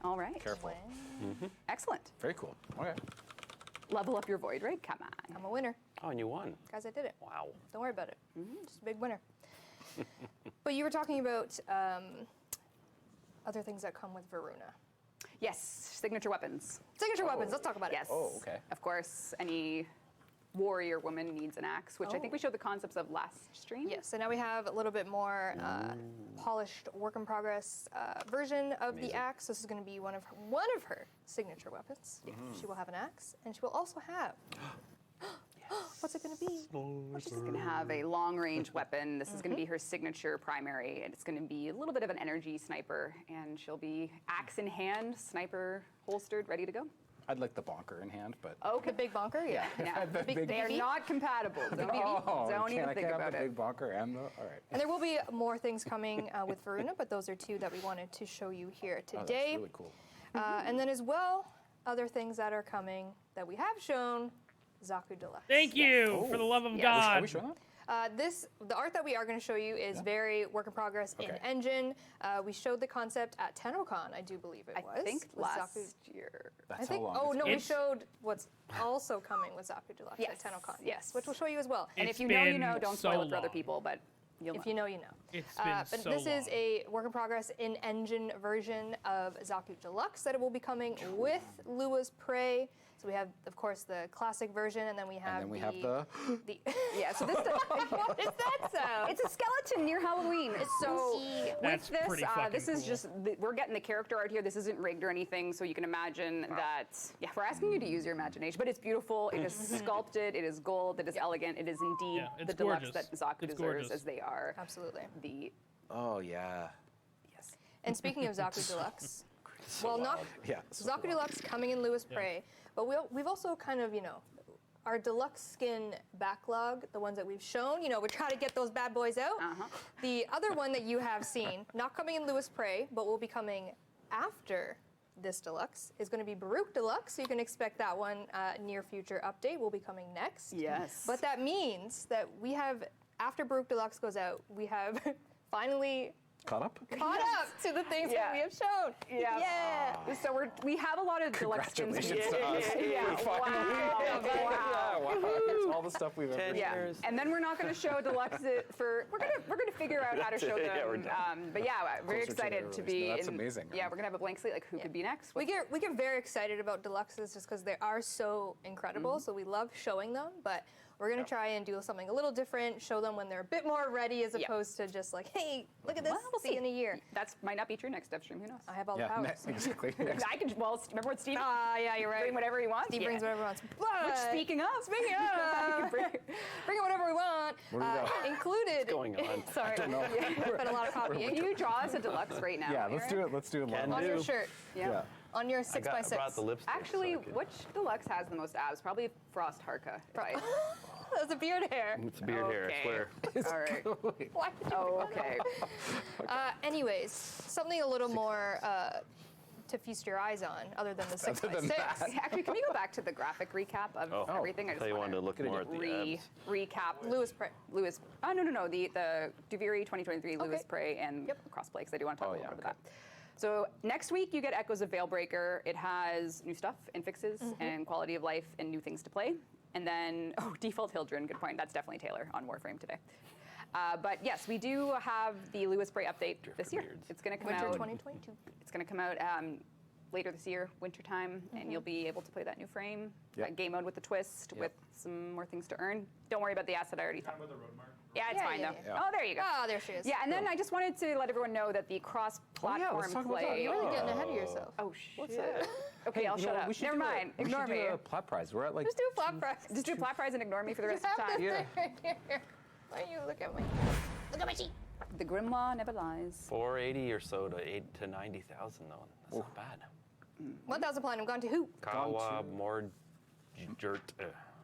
All right. Careful. Excellent. Very cool. Okay. Level up your void, right? Come on. I'm a winner. Oh, and you won. Guys, I did it. Wow. Don't worry about it. Just a big winner. But you were talking about other things that come with Varuna. Yes, signature weapons. Signature weapons, let's talk about Yes. it. Oh, okay. Of course, any warrior woman needs an axe, which I think we showed the concepts of last stream. Yes, so now we have a little bit more polished work in progress version of the axe. This is going to be one of her signature weapons. She will have an axe, and she will also have. What's it going to be? She's going to have a long-range weapon. This is going to be her signature primary, and it's going to be a little bit of an energy sniper. And she'll be axe in hand, sniper holstered, ready to go. I'd like the bonker in hand, but The big bonker, yeah. Now, The big- they are not compatible. Don't I even think can't about have the it. big bonker and the. All right. And there will be more things coming with Varuna, but those are 2 that we wanted to show you here Oh, today. that's really cool. And then as well, other things that are coming that we have shown, Xaku Deluxe. Thank you, for the love of God. Are we showing that? The art that we are going to show you is very work in progress in Okay. engine. We showed the concept at Tennogen, I do believe it was. I think with last Xaku. year. That's I think. how long. Oh it's no, been. we It's- showed what's also coming with Xaku Deluxe Yes, at Tennogen. yes. Which we'll show you as well. And It's if you know, you been know. Don't so spoil it for other long. people, but you'll If know. you know, you know. It's been But so this is long. a work in progress in engine version of Xaku Deluxe that it will be coming with Lua's Prey. So we have, of course, the classic version, and then we have And then we have the. Yeah, so this What is that sound? it's a skeleton near Halloween. It's so That's with this, pretty fucking this is cool. just we're getting the character art here. This isn't rigged or anything, so you can imagine that. Yeah, we're asking you to use your imagination, but it's beautiful. It is sculpted. It is gold. It is elegant. It is indeed Yeah, it's the deluxe gorgeous. that Xaku It's deserves, gorgeous. as they are. Absolutely. The Oh yeah. yes. And speaking of Xaku Deluxe, well, not Yeah. so Xaku wild. Deluxe coming in Lua's Prey, but we've also kind of, our deluxe skin backlog, the ones that we've shown, we try to get those bad boys out. The other one that you have seen, not coming in Lua's Prey, but will be coming after this deluxe, is going to be Baruch Deluxe, so you can expect that one near future update will be coming next. Yes. But that means that we have, after Baruch Deluxe goes out, we have finally Caught up? caught up to the things that Yeah. we have shown. Yeah. So we have a lot of deluxe skins. Congratulations to us. Yeah. We finally- Wow. Yeah, wow. It's all the stuff we've ever. 10 Yeah, years. and then we're not going to show deluxe for. We're gonna figure out how to show Yeah, we're them. done. But yeah, very Closer to excited their to release. be. No, that's in, amazing. Yeah, we're gonna have a blank slate. Like who could be next? We get very excited about deluxes just because they are so incredible. So we love showing them, but we're gonna try and do something a little different. Show them when they're a bit more ready, as opposed to just like, hey, look at this. Well, we'll see you in a year. That might not be true next Devstream. Who knows? I have all Yeah, the powers. exactly. I can. Well, remember what Steve? Yeah, you're right. Bring whatever he wants. Steve brings whatever he wants. Which, But speaking of, speaking of, bring it whatever we want. Where do we go? Included. What's going on? Sorry, don't know. been a lot of copying. can you draw us a deluxe right now? Yeah, let's do it. Let's do it live. Can On your do. shirt, Yeah. on your I 6x6. brought the lipstick. Actually, so I could- which deluxe has the most abs? Probably Frost Harka. Right. That's a beard hair. It's a beard hair, I swear. All right. Why did you Oh, okay. Anyways, something a little more to feast your eyes on, other than the 6x6. Actually, can we go back to the graphic recap of Oh, everything? I I wanted to look Good more idea. at the abs. recap Lewis Prey. Lewis. Oh no, the Duviri 2023 Lewis Prey and Yep. crossplay because I do want to talk a little yeah, bit about that. So next week you get Echoes of Veilbreaker. It has new stuff and fixes and quality of life and new things to play. And then, default Hildren, good point. That's definitely Taylor on Warframe today. But yes, we do have the Lewis Bray update this year. It's going to come Winter out. 2022. It's going to come out later this year, wintertime, and you'll be able to play that new frame, Yep. game mode with the twist, with some more things to earn. Don't worry about the asset I already thought. With the road mark. Yeah, it's Yeah, fine yeah, though. yeah. Oh, there you go. Ah, there she is. Yeah, and then I just wanted to let everyone know that the cross-platform let's talk about that. play. You're really getting ahead of yourself. Oh shit. What's that? Okay, I'll You know shut what, up. we should Never do mind. we Ignore should me. do a plat prize. We're at like Just do a flat price. Just do flat prize and ignore me for the You rest of the have time. this Yeah. thing right here. Why don't you look at me? Look at my sheet. The Grimoire never lies. 480 or so to 90,000 though. That's not bad. 1,000 platinum gone to who? Kawa, more Jert.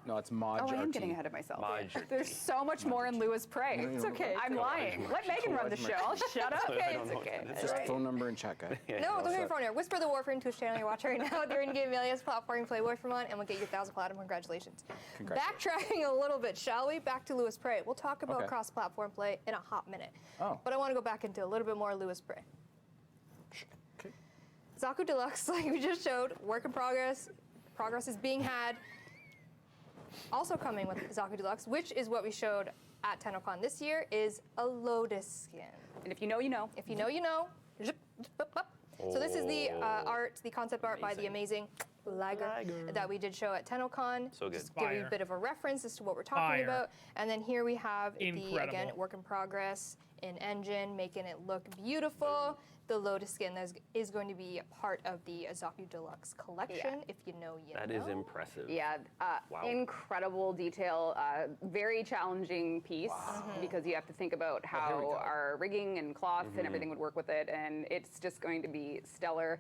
No, it's Mod Oh, I am RT. getting ahead of myself. Mod There's so much more in Lewis Prey. It's okay. I'm lying. Let Megan run the show. I'll shut up. I don't It's know what okay. that is. It's Just all right. phone number and chat guy. No, don't hit your set. phone here. Whisper the Warframe Twitch channel you're watching right now. They're in game alias platforming play Warframe on, and we'll get your 1,000 platinum. Congratulations. Backtracking a little bit, shall we? Back to Lewis Prey. We'll talk about Okay. cross-platform play in a hot minute. Oh. But I want to go back into a little bit more Lewis Prey. Okay. Xaku Deluxe, like we just showed, work in progress. Progress is being had. Also coming with Xaku Deluxe, which is what we showed at Tennogen this year, is a Lotus skin. And if you know, you know. If you know, you know. Zip, zip, up, up. So this is the art, the concept art by the amazing Liger that we did show at Tennogen. So good. Just give you a Fire. bit of a reference as to what we're talking Fire. about. And then here we have the, again, Incredible. work in progress in engine, making it look beautiful. The Lotus skin that is going to be a part of the Xaku Deluxe collection, if you know, you That know. is impressive. Yeah, Wow. incredible detail. Very challenging piece because you have to think about here we how go. our rigging and cloth and everything would work with it, and it's just going to be stellar.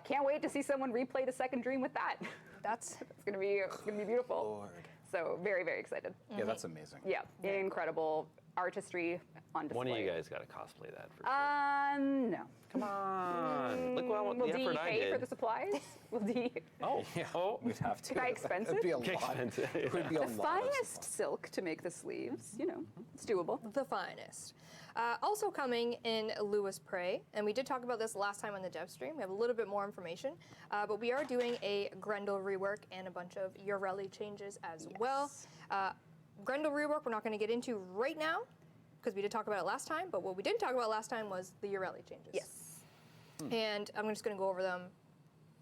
Can't wait to see someone replay the second dream with that. That's It's gonna be beautiful. Lord. So very, very excited. Yeah, that's amazing. Yeah, incredible artistry on display. One of you guys got to cosplay that for sure. No. Come on. Look what Will the D effort I pay did. for the supplies? Will D? Oh. Oh. We'd have to. Is that expensive? It'd be a lot. Expensive. It would be a The lot. finest silk to make the sleeves. You know, it's doable. the finest. Also coming in Lewis Prey, and we did talk about this last time on the dev stream. We have a little bit more information, but we are doing a Grendel rework and a bunch of Yoreli changes as well. Grendel rework we're not going to get into right now because we did talk about it last time, but what we didn't talk about last time was the Yoreli changes. Yes. And I'm just going to go over them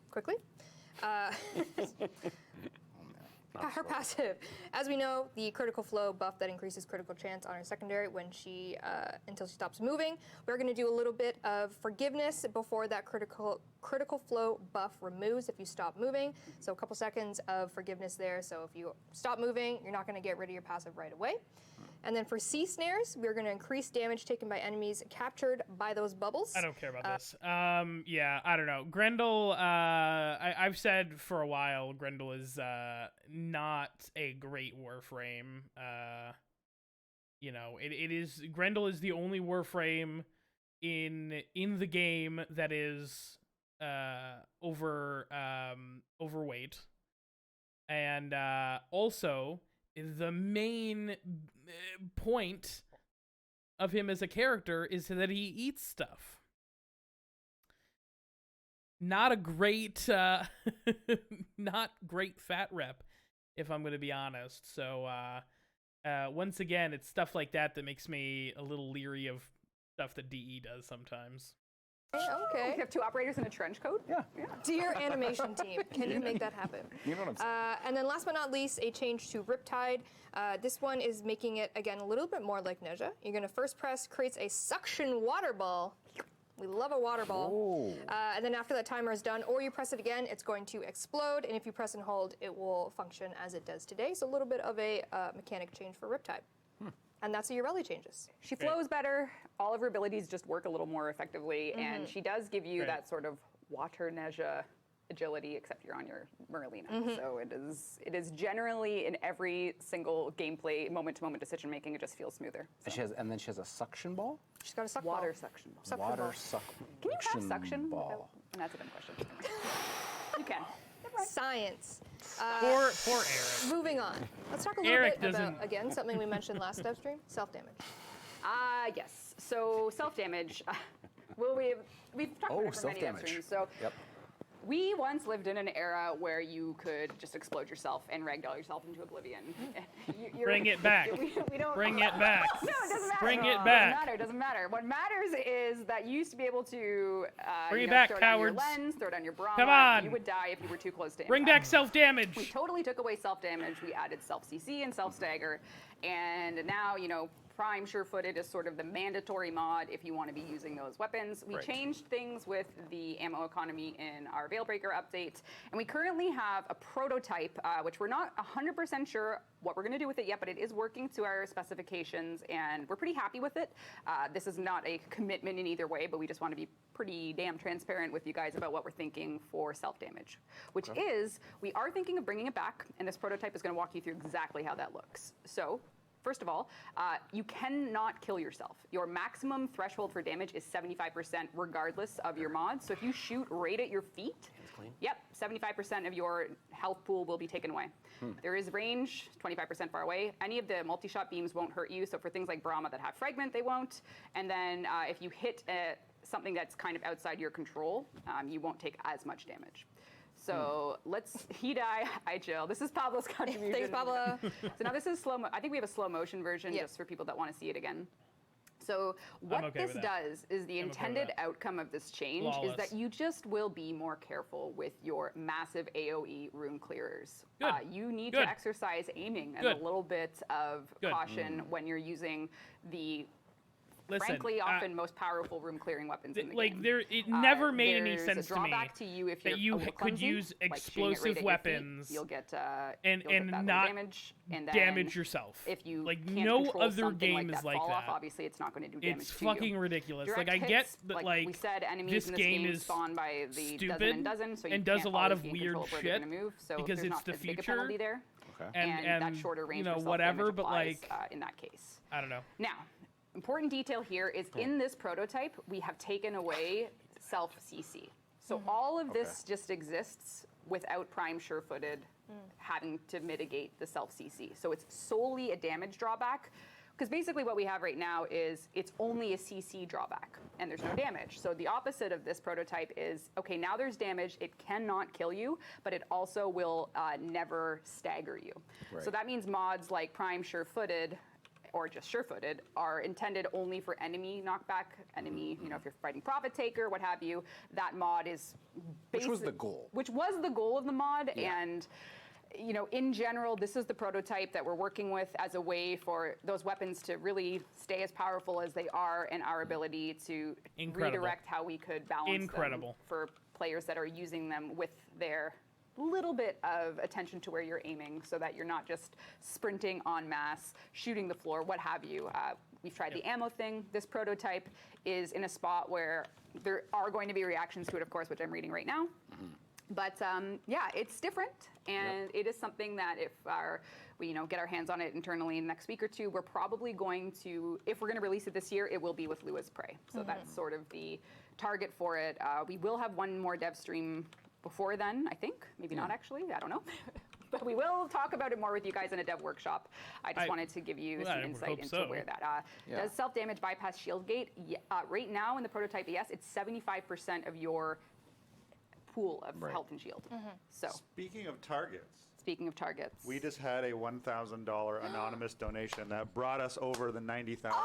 quickly. Her passive. As we know, the critical flow buff that increases critical chance on her secondary when she until she stops moving. We're going to do a little bit of forgiveness before that critical flow buff removes if you stop moving. So a couple seconds of forgiveness there. So if you stop moving, you're not going to get rid of your passive right away. And then for sea snares, we're going to increase damage taken by enemies captured by those bubbles. I don't care about this. Yeah, I don't know. Grendel, I've said for a while, Grendel is not a great Warframe. You know, it is Grendel is the only Warframe in the game that is overweight, and also the main point of him as a character is that he eats stuff. Not a great, not great fat rep, if I'm going to be honest. So, once again, it's stuff like that that makes me a little leery of stuff that DE does sometimes. Okay. We have two operators in a trench coat. Yeah. Dear animation team, can you make that happen? You know what I'm saying? And then last but not least, a change to Riptide. This one is making it, again, a little bit more like Neja. You're going to first press, creates a suction water ball. We love a water ball. Ooh. And then after that timer is done, or you press it again, it's going to explode. And if you press and hold, it will function as it does today. So a little bit of a mechanic change for Riptide. And that's the Yoreli changes. She flows better. All of her abilities just work a little more effectively, and she does give you Right. that sort of water Neja agility, except you're on your Merlina. So it is generally in every single gameplay, moment-to-moment decision making, it just feels smoother. And then she has a suction ball. She's got a suck Water ball. suction ball. Suction Water ball. suction. Can you have suction? ball. And that's a dumb question. You can. Science. Poor Eric. Moving on. Let's talk a little Eric bit doesn't- about, again, something we mentioned last dev stream, self-damage. Yes. So self-damage. Well, we've talked about it for many self-damage. streams. So Yep. we once lived in an era where you could just explode yourself and ragdoll yourself into oblivion. Bring it back. We don't. Bring it back. No, it doesn't matter. Bring it Doesn't back. matter. Doesn't matter. What matters is that you used to be able to Bring it back, throw down your cowards. lens, throw down your Brahma. Come on. You would die if you were too close to impact. Bring back We self-damage. totally took away self-damage. We added self-CC and self-stagger. And now, Prime Sure-Footed is sort of the mandatory mod if you want to be using those weapons. We Right. changed things with the ammo economy in our Veilbreaker update. And we currently have a prototype, which we're not 100% sure what we're going to do with it yet, but it is working to our specifications, and we're pretty happy with it. This is not a commitment in either way, but we just want to be pretty damn transparent with you guys about what we're thinking for self-damage, which is we are thinking of bringing it back, and this prototype is going to walk you through exactly how that looks. So, first of all, you cannot kill yourself. Your maximum threshold for damage is 75% regardless of your mod. So if you shoot right at your feet, yep, 75% of your health pool will be taken away. There is range, 25% far away. Any of the multi-shot beams won't hurt you. So for things like Brahma that have fragment, they won't. And then if you hit something that's kind of outside your control, you won't take as much damage. So he die, I chill. This is Pablo's contribution. Thanks, Pablo. So now this is I think we have a slow motion version just for people that want to see it again. So what okay this with that. does is the I'm okay with intended that. outcome of this change Flawless. is that you just will be more careful with your massive AoE room clearers. Good. You need Good. to exercise aiming and Good. a little bit of Good. caution when you're using the Listen, frankly often most powerful room clearing weapons in the like game. it never made any There's sense a to me drawback to you if that you're you a little could clumsy, use like shooting it right explosive at your feet, weapons you'll get and that little not damage, and then damage yourself. If you like can't no control other something game like is that like fall that. off, obviously it's not going to do damage It's to fucking you. ridiculous. Direct Like I get hits, that like we said, enemies this in this game is spawn by the stupid dozen and dozen, so you and does can't a lot always of be in weird control of where they're shit gonna move, so because there's it's not the as big a future. penalty there. Okay. And that shorter range for whatever, self-damage but applies, like in that case. I don't know. Now, important detail here is in this prototype, we have taken away self-CC. So all of this just exists without Prime Sure-Footed having to mitigate the self-CC. So it's solely a damage drawback, because basically what we have right now is it's only a CC drawback, and there's no damage. So the opposite of this prototype is, okay, now there's damage, it cannot kill you, but it also will never stagger you. So Right. that means mods like Prime Sure-Footed, or just Sure-Footed, are intended only for enemy knockback, enemy, if you're fighting Profit Taker, what have you, that mod is Which was the goal. Which was the goal of the mod, and in general, this is the prototype that we're working with as a way for those weapons to really stay as powerful as they are, and our ability to redirect how we could balance them for players that are using them with their little bit of attention to where you're aiming, so that you're not just sprinting en masse, shooting the floor, what have you. We've tried the ammo thing. This prototype is in a spot where there are going to be reactions to it, of course, which I'm reading right now. But yeah, it's different, and it is something that if we get our hands on it internally in the next week or two, we're probably going to, if we're going to release it this year, it will be with Lua's Prey. So that's sort of the target for it. We will have one more dev stream before then, I think. Maybe not actually, I don't know. But we will talk about it more with you guys in a dev workshop. I just wanted to give you some insight into where that. Does self-damage bypass shield gate? Right now in the prototype, yes, it's 75% of your pool of health and shield. So Speaking of targets, speaking of targets. we just had a $1,000 anonymous donation that brought us over the 90,000.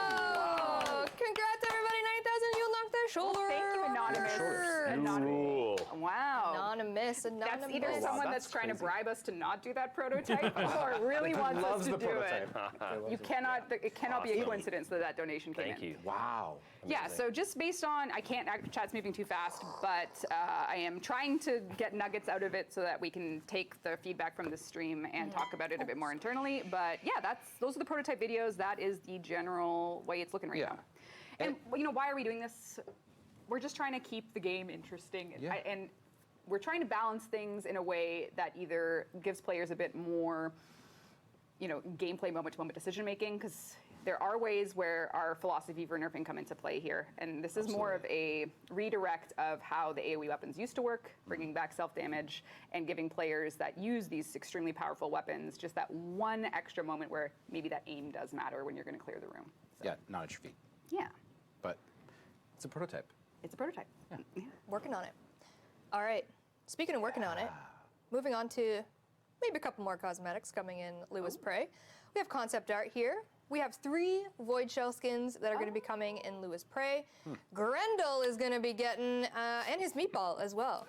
Oh, congrats everybody, 9,000, you unlocked their shoulder. Thank you, Anonymous. Cool. Wow. Anonymous. That's either someone that's trying to bribe us to not do that prototype, or really Who wants us loves to the do it. prototype. They love You the cannot. It cannot be a Awesome. coincidence that that donation came Thank in. you. Wow. Yeah, Amazing. so just based on, chat's moving too fast, but I am trying to get nuggets out of it so that we can take the feedback from the stream and talk about it a bit more internally. But yeah, those are the prototype videos. That is the general way it's looking right now. And why are we doing this? We're just trying to keep the game interesting, and we're trying to balance things in a way that either gives players a bit more, gameplay moment-to-moment decision making, because there are ways where our philosophy for nerfing come into play here, and this is more of a redirect of how the AoE weapons used to work, bringing back self-damage and giving players that use these extremely powerful weapons just that one extra moment where maybe that aim does matter when you're going to clear the room. So, Yeah, not at your feet. yeah. But It's a prototype. It's a prototype. Working on it. All right. Speaking of working on it, moving on to maybe a couple more cosmetics coming in Lewis Prey. We have concept art here. We have 3 Void Shell skins that are going to be coming in Lewis Prey. Grendel is going to be getting, and his Meatball as well.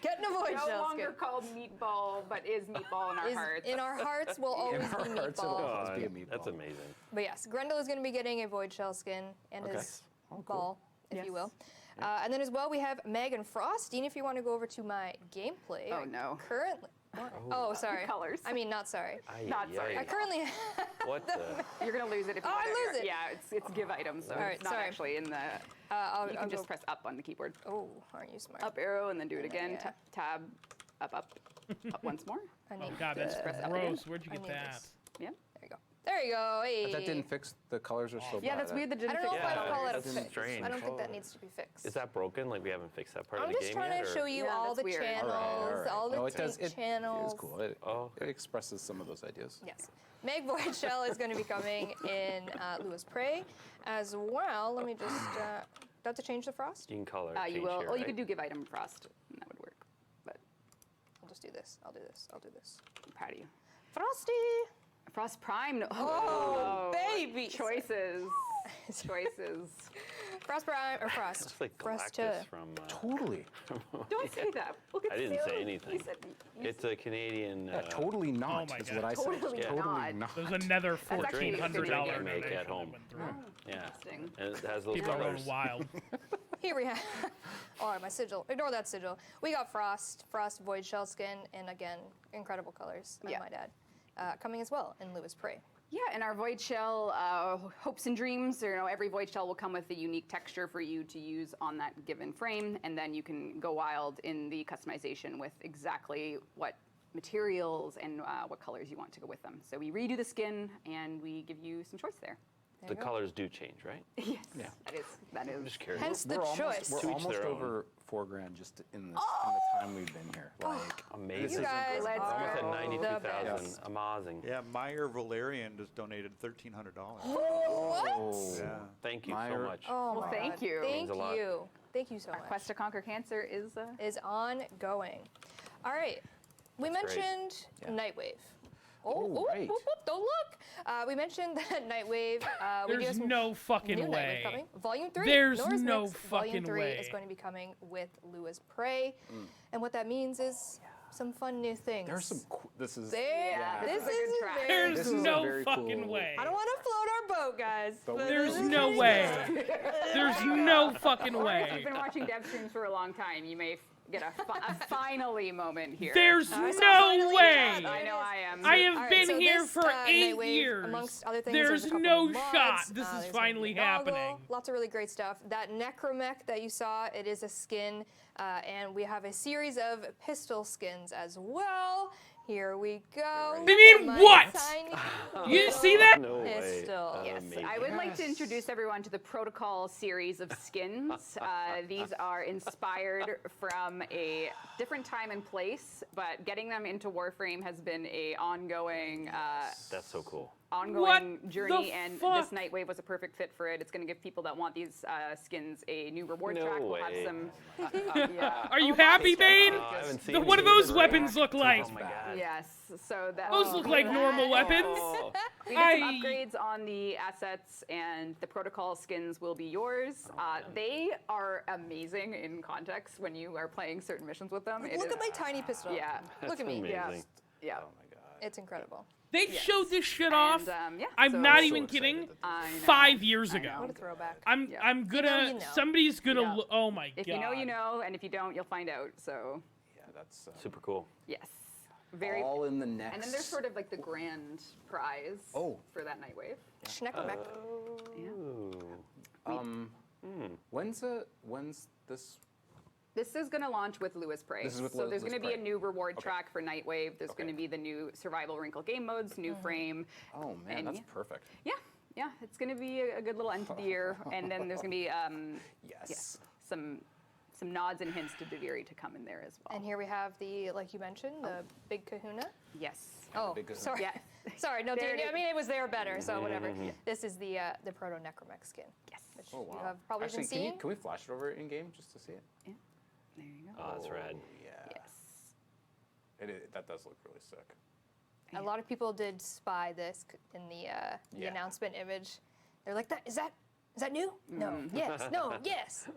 Getting a Void No Shell longer skin. called Meatball, but is Meatball in our hearts. In our hearts will always In our be hearts, it'll Meatball. always be a meatball. That's amazing. But yes, Grendel is going to be getting a Void Shell skin and his ball, if you will. And then as well, we have Meg and Frost. Dean, if you want to go over to my gameplay. Oh, no. Currently. Oh, sorry. Colors. I mean, not sorry. Not sorry. I currently. What the? You're gonna lose it if you. Oh, I wanna- lose it. Yeah, it's give items, so All right, it's not sorry. actually in the. I'll You can just go. press up on the keyboard. Oh, aren't you smart? Up arrow and then do it And then, again. yeah. Tab, up once more. I Oh need god, that's press up again. gross. Where'd you I get need that? this. Yeah. There you go. There you go. Hey. But that didn't fix the colors are still Yeah, bad. that's weird. That I didn't don't know fix if the I'd call it a that's fix. strange. I don't think that needs to be fixed. Is that broken? Like we haven't fixed that part I'm of the just game trying yet? to or- show you Yeah, all that's the weird. channels, all the No, it does. It channels. is cool. It expresses some of those ideas. Yes. Meg Void Shell is going to be coming in Lewis Prey as well. Let me just. Do I have to change the frost? You can color. You change will. here, Oh, you right? could do give item frost, and that would work. But I'll just do this. I'll do this. I'll do this. I'm proud of you. Frosty! Frost Prime. No. Oh, baby! Choices. Choices. Frost Prime or Frost? It's like Frost. Galactus from. Totally. Don't say that. Look at I didn't say Sue. anything. You said, It's a Canadian. Totally not. my is God. what I said. Totally Totally not. There's another actually $1,400 a drink I make donation at home. that went through. Yeah. Interesting. And it has those People are colors. going wild. Here we have. Oh, my sigil. Ignore that sigil. We got Frost Void Shell skin, and again, incredible colors, I Yeah. might add. Coming as well in Lewis Prey. Yeah, and our Void Shell hopes and dreams, every Void Shell will come with a unique texture for you to use on that given frame, and then you can go wild in the customization with exactly what materials and what colors you want to go with them. So we redo the skin, and we give you some choice there. The colors do change, right? Yes, Yeah. that is. I'm just curious. Hence the choice. We're To each almost their own. over $4,000 just in the time we've been here. Like, Amazing. You guys Let's are Almost at go. 92,000. best. Amazing. Yeah, Meyer Valerian just donated $1,300. What? Yeah. Thank you so Meyer- much. Oh Well, my thank God. you. Thank Means a lot. you. Thank you so Our much. quest to conquer cancer is. Is ongoing. All right. We That's great. mentioned Yeah. Nightwave. Oh, right. whoop, whoop, don't look. We mentioned that Nightwave. We do have There's some no fucking new Nightwave way. coming. Volume 3. There's Nora's no Mix, Volume fucking 3 way. is going to be coming with Lewis Prey. And what that means is some fun new things. there's some. This is. Yeah, This this is a is good track. very There's This is a no very fucking cool- way. I don't want to float our boat, guys. But but There's this is no pretty way. good. There's no fucking Or if way. you've been watching dev streams for a long time, you may get a finally moment here. There's I saw no finally way. that. I know I am. I have All right, been so here this, for 8 Nightwave, years. amongst other things, There's a couple no of mods. shot this is There's gonna be finally a Noggle, happening. Lots of really great stuff. That Necromech that you saw, it is a skin, and we have a series of pistol skins as well. Here we go. They Look mean at my what? tiny You see that? No way. Pistol. Yes, Amazing. I would like to introduce everyone to the Protocol series of skins. These are inspired from a different time and place, but getting them into Warframe has been a ongoing That's so cool. What journey, the and fuck? this Nightwave was a perfect fit for it. It's going to give people that want these skins a new reward No track. We'll way. have some. Yeah. Are you happy, Bane? I haven't seen What do these those in weapons forever. look like? Oh my god. Yes, so that. Those look like normal weapons. Oh, We did some I- upgrades on the assets, and the protocol skins will be yours. They are amazing in context when you are playing certain missions with them. It Look is- at my tiny pistol. Yeah. Look at me. amazing. Yeah. Yeah. Oh my god. It's incredible. They showed this shit off. And, yeah, I'm so- not So even excited kidding. that I know. 5 years I ago. know. What a throwback. I'm Yeah. I'm gonna You know. somebody's gonna Yeah. oh my god. If you know, you know, and if you don't, you'll find out. So, Yeah, that's Super cool. yes. Very. all in the next. And then there's sort of like the grand prize for that Nightwave. Necromech. When's this? This is going to launch with Lewis Prey. This is with so there's Lewis going to be a Prey. new reward track for Nightwave. There's going to be the new survival wrinkle game modes, new frame. Oh man, And that's yeah. perfect. Yeah, it's going to be a good little end to the year. And then there's going to be Yes. some nods and hints to Duviri to come in there as well. And here we have the, like you mentioned, the big kahuna. Yes. Oh, big kahuna. sorry. Yes. Sorry, no, There dude, it I is. mean, it was there better, so whatever. This is the proto necromech skin. Yes. Which Oh wow. you have probably Actually, been seeing. can we flash it over in game just to see it? There you go. Oh, that's rad. Yeah. Yes. That does look really sick. A lot of people did spy this in the Yeah. announcement image. They're like, "Is that new? No. Yes. No. Yes."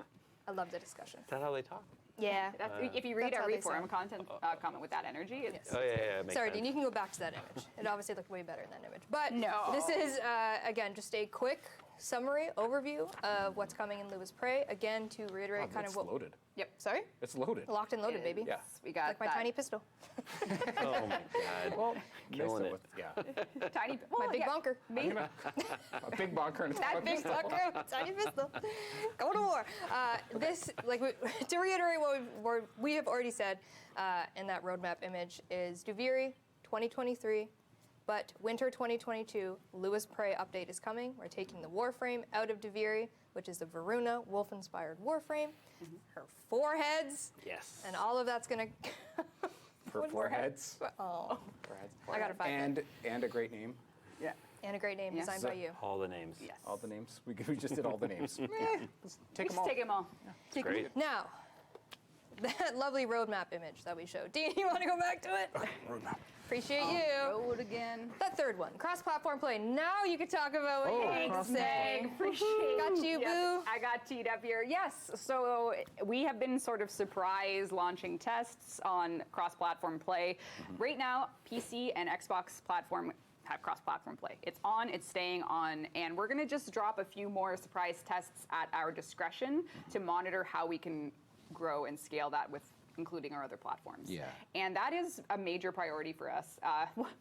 I love the discussion. Is that how they talk? Yeah. If you read That's how every they forum sound. comment with that energy, it's Oh, yeah, makes Sorry, sense. Dean, you can go back to that image. It obviously looked way better in that image. But No. this is, again, just a quick summary, overview of what's coming in Lewis Prey. Again, to reiterate Oh, kind it's of what... loaded. Yep. Sorry? It's loaded. Locked and loaded, baby. Yeah. We got Like my that tiny pistol. Oh, my God. Well, Killing it. Yeah. tiny. My well, big yeah, bunker. Maybe. A big bunker and a That big pistol. bunker, tiny pistol. Go to war. To reiterate what we have already said in that roadmap image is Duviri 2023, but winter 2022 Lewis Prey update is coming. We're taking the Warframe out of Duviri, which is the Varuna wolf-inspired Warframe. Her 4 heads, Yes. and all of that's gonna. For 4 heads. Oh, 4 heads. I gotta find it. And a great name. Yeah. And a great name Yes. designed by you. All the names. Yes. All the names. We just did all the names. Let's take them Just all. take them all. Great. Now, that lovely roadmap image that we showed. Dean, you want to go back to it? Roadmap. Appreciate you. Road again. That third one, cross-platform play. Now you can talk about what Hank's saying. Appreciate Got you, Yep, boo. I got teed up here. Yes, so we have been sort of surprise launching tests on cross-platform play. Right now, PC and Xbox platform have cross-platform play. It's on, it's staying on, and we're gonna just drop a few more surprise tests at our discretion to monitor how we can grow and scale that with including our other platforms. Yeah. And that is a major priority for us.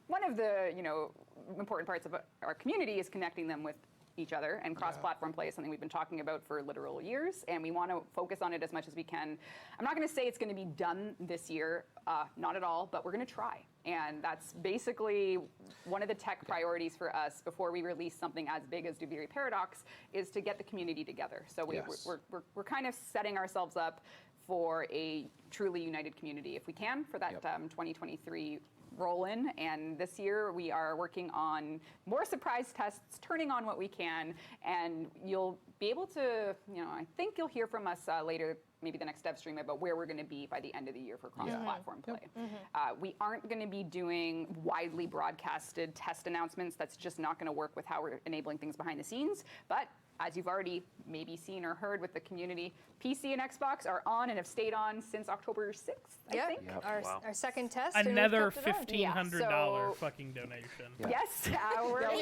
One of the important parts of our community is connecting them with each other, and cross-platform play is something we've been talking about for literal years, and we want to focus on it as much as we can. I'm not going to say it's going to be done this year, not at all, but we're going to try. And that's basically one of the tech priorities for us before we release something as big as Duviri Paradox is to get the community together. So Yes. we're kind of setting ourselves up for a truly united community if we can for that 2023 roll in. And this year we are working on more surprise tests, turning on what we can, and you'll be able to, I think you'll hear from us later, maybe the next Devstream, about where we're going to be by the end of the year for cross-platform play. We aren't going to be doing widely broadcasted test announcements. That's just not going to work with how we're enabling things behind the scenes. But as you've already maybe seen or heard with the community, PC and Xbox are on and have stayed on since October 6th, I think. Yep. Our second test. and we've Another kept it on. $1,500 so- fucking donation. Yeah. Yes,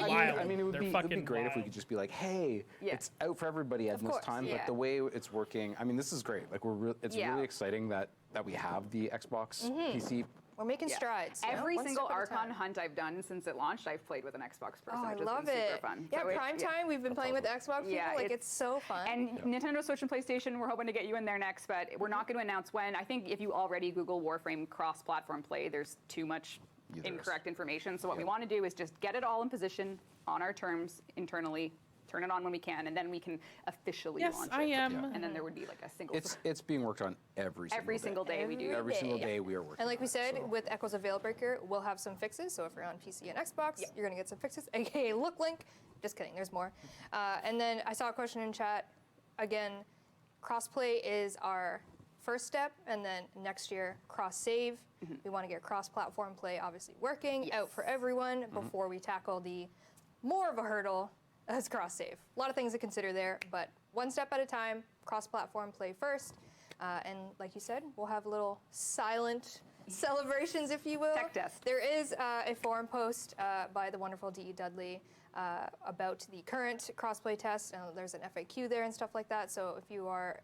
Wild. I mean, it would They're be fucking great if we wild. could just be like, hey, Yeah. it's out for everybody at Of this course, time. yeah. But the way it's working, I mean, this is great. Like, it's Yeah. really exciting that we have the Xbox PC. We're making Yeah. strides. Every one single step at a Archon time. hunt I've done since it launched, I've played with an Xbox person, Oh, I which love has been it. super fun. Yeah, So prime time. We've been playing with the Xbox people. Yeah, Like, it's so fun. And Nintendo Switch and PlayStation, we're hoping to get you in there next, but we're not going to announce when. I think if you already Google Warframe cross-platform play, there's too much Yeah, there is. incorrect information. So what we want to do is just get it all in position on our terms internally, turn it on when we can, and then we can officially Yes, launch I it. am. And then there would be like a single It's being worked on every single day we do. Every single day. day we are working. And like we on it, said, so. with Echoes of Veilbreaker, we'll have some fixes. So if you're on PC and Xbox, you're going to get some fixes, aka look link. Just kidding, there's more. And then I saw a question in chat. Again, crossplay is our first step, and then next year, cross-save. We want to get cross-platform play obviously working out for everyone before we tackle the more of a hurdle as cross-save. A lot of things to consider there, but one step at a time, cross-platform play first. And like you said, we'll have little silent celebrations, if you will. Tech test. There is a forum post by the wonderful D.E. Dudley about the current crossplay test. There's an FAQ there and stuff like that. So if you are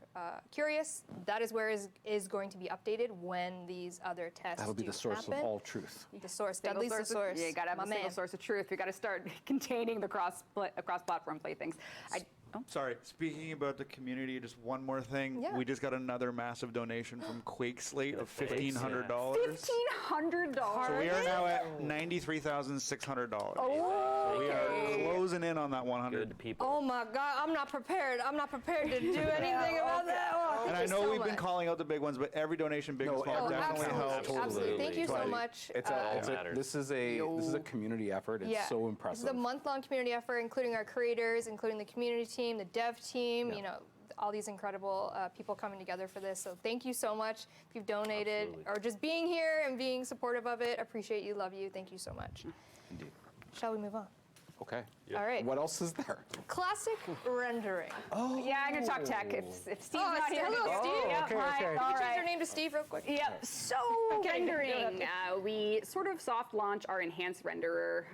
curious, that is where is going to be updated when these other tests That'll be do the source happen. of all truth. The source. Single Dudley's the of- source. Yeah, you gotta have My a single man. source of truth. We gotta start containing the cross-platform play things. Sorry, speaking about the community, just one more thing. Yeah. We just got another massive donation from Quake Slate of $1,500. $1,500. So we are now at $93,600. Oh We are closing in on that 100. Good people. Oh my God, I'm not prepared. I'm not prepared to do anything about that. Oh, And thank I you know so we've been much. calling out the big ones, but every donation, big and small, Oh, definitely absolutely, helps. absolutely. Thank you so Totally. much. This is a community effort. It's so impressive. This is a month-long community effort, including our creators, including the community team, the dev team. Yeah. You know, all these incredible people coming together for this. So thank you so much. If you've donated Absolutely. or just being here and being supportive of it, appreciate you, love you. Thank you so much. Indeed. Shall we move on? Okay. Yeah. All right. What else is there? Classic rendering. Yeah, I'm gonna talk tech. If Steve's not here, hello, I'll do Steve. it. Yep, okay, hi, okay. all Can you change right. your name to Steve real quick? Yep. So rendering, we sort of soft launched our enhanced renderer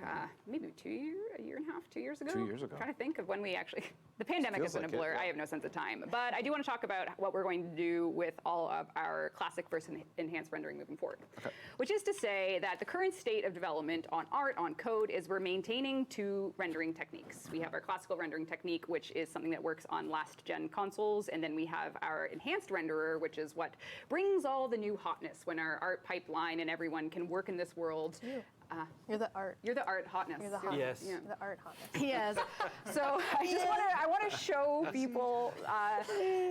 maybe a year and a half, 2 years ago. 2 years ago. I'm trying to think of when we actually. The pandemic has Feels been a like it, blur. yeah. I have no sense of time. But I do want to talk about what we're going to do with all of our classic versus enhanced rendering moving forward. Okay. Which is to say that the current state of development on art, on code, is we're maintaining two rendering techniques. We have our classical rendering technique, which is something that works on last-gen consoles, and then we have our enhanced renderer, which is what brings all the new hotness when our art pipeline and everyone can work in this world. You're the art. You're the art hotness. You're the hotness. Yes. Yeah. The art hotness. Yes. So I want to show people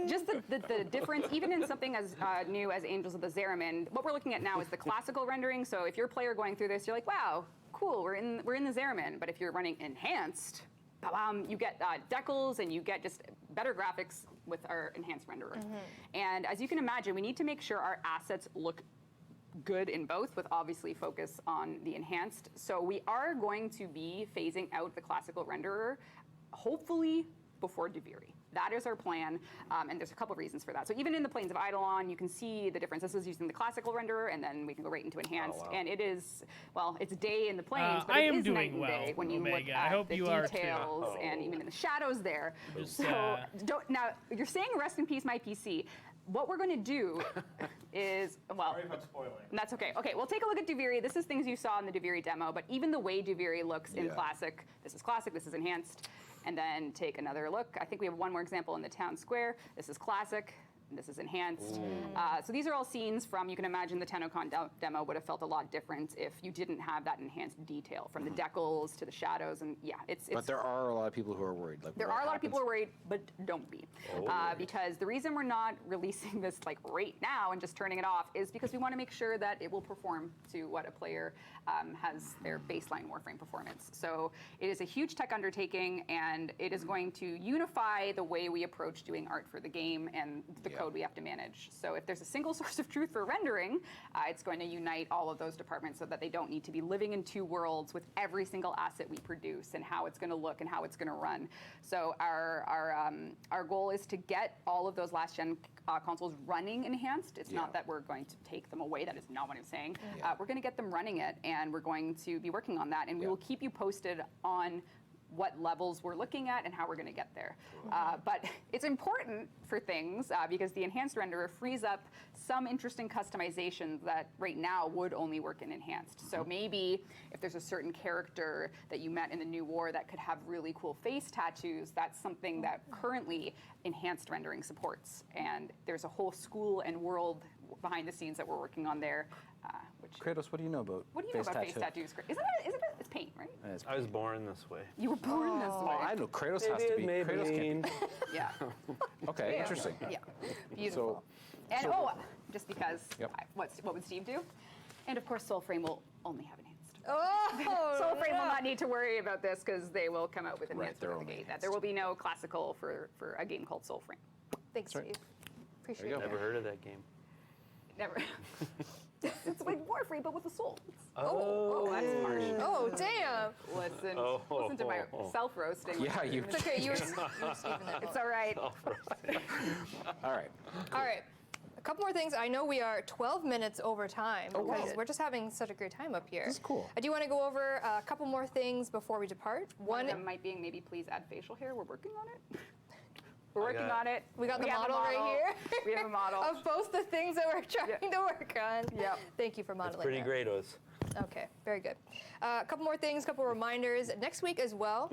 just the difference, even in something as new as Angels of the Zariman. What we're looking at now is the classical rendering. So if you're a player going through this, you're like, wow, cool, we're in the Zariman. But if you're running enhanced, you get decals and you get just better graphics with our enhanced renderer. And as you can imagine, we need to make sure our assets look good in both, with obviously focus on the enhanced. So we are going to be phasing out the classical renderer, hopefully before Duviri. That is our plan, and there's a couple reasons for that. So even in the Plains of Eidolon, you can see the difference. This is using the classical renderer, and then we can go right into enhanced. wow. And it is, well, it's day in the Plains, but I it am is doing night and well, day when you look Omega. I at hope the you are too. details and even in the shadows there. So uh, now you're saying rest in peace, my PC. What we're going to do is, well, that's okay. Okay, well, take a look at Duviri. This is things you saw in the Duviri demo, but even the way Duviri looks in Yeah. Classic, this is enhanced, and then take another look. I think we have one more example in the town square. This is Classic. And this is enhanced. So these are all scenes from, you can imagine the Tennogen demo would have felt a lot different if you didn't have that enhanced detail, from the decals to the shadows, and yeah, it's But there are a lot of people who are worried. Like, there what are a lot of people who happens- are worried, but don't be. Because the reason we're not releasing this like right now and just turning it off is because we want to make sure that it will perform to what a player has their baseline Warframe performance. So it is a huge tech undertaking, and it is going to unify the way we approach doing art for the game and the code we have to manage. So if there's a single source of truth for rendering, it's going to unite all of those departments so that they don't need to be living in two worlds with every single asset we produce and how it's going to look and how it's going to run. So our goal is to get all of those last-gen consoles running enhanced. It's not that we're going to take them away. That is not what I'm saying. We're going to get them running it, and we're going to be working on that. And we will keep you posted on what levels we're looking at and how we're going to get there. But it's important for things because the enhanced renderer frees up some interesting customizations that right now would only work in enhanced. So maybe if there's a certain character that you met in the New War that could have really cool face tattoos, that's something that currently enhanced rendering supports. And there's a whole school and world behind the scenes that we're working on there. Which, Kratos, what do you know about what do you know about face tattoos? Isn't it? It's paint, right? I was born this way. You were born this way. I know Kratos has to be. Kratos can't be. Yeah. Okay, interesting. Yeah. Beautiful. So, And just because, Yep. what would Steve do? And of course, Soulframe will only have enhanced. Oh, Soulframe will not need to worry about this because they will come out with enhanced they're out of the only gate. enhanced. There will be no classical for a game called Soulframe. Thanks, Sorry. Steve. Appreciate you it. go. Never heard of that game. Never. It's like Warframe, but with a soul. Oh, that's harsh. Oh, damn. Listen to my self-roasting. yeah, you. It's okay. You were Steven it. It's all right. All right. All right. A couple more things. I know we are 12 minutes over time because we're just having such a great time up here. This is cool. I do want to go over a couple more things before we depart. One of them might be maybe please add facial hair. We're working on it. We're working got- on it. we got the have a model right here. We have a model. Of both the things that we're trying to work on. Yep. Thank you for It's modeling pretty that. great, Oz. Okay, very good. A couple more things, couple reminders. Next week as well,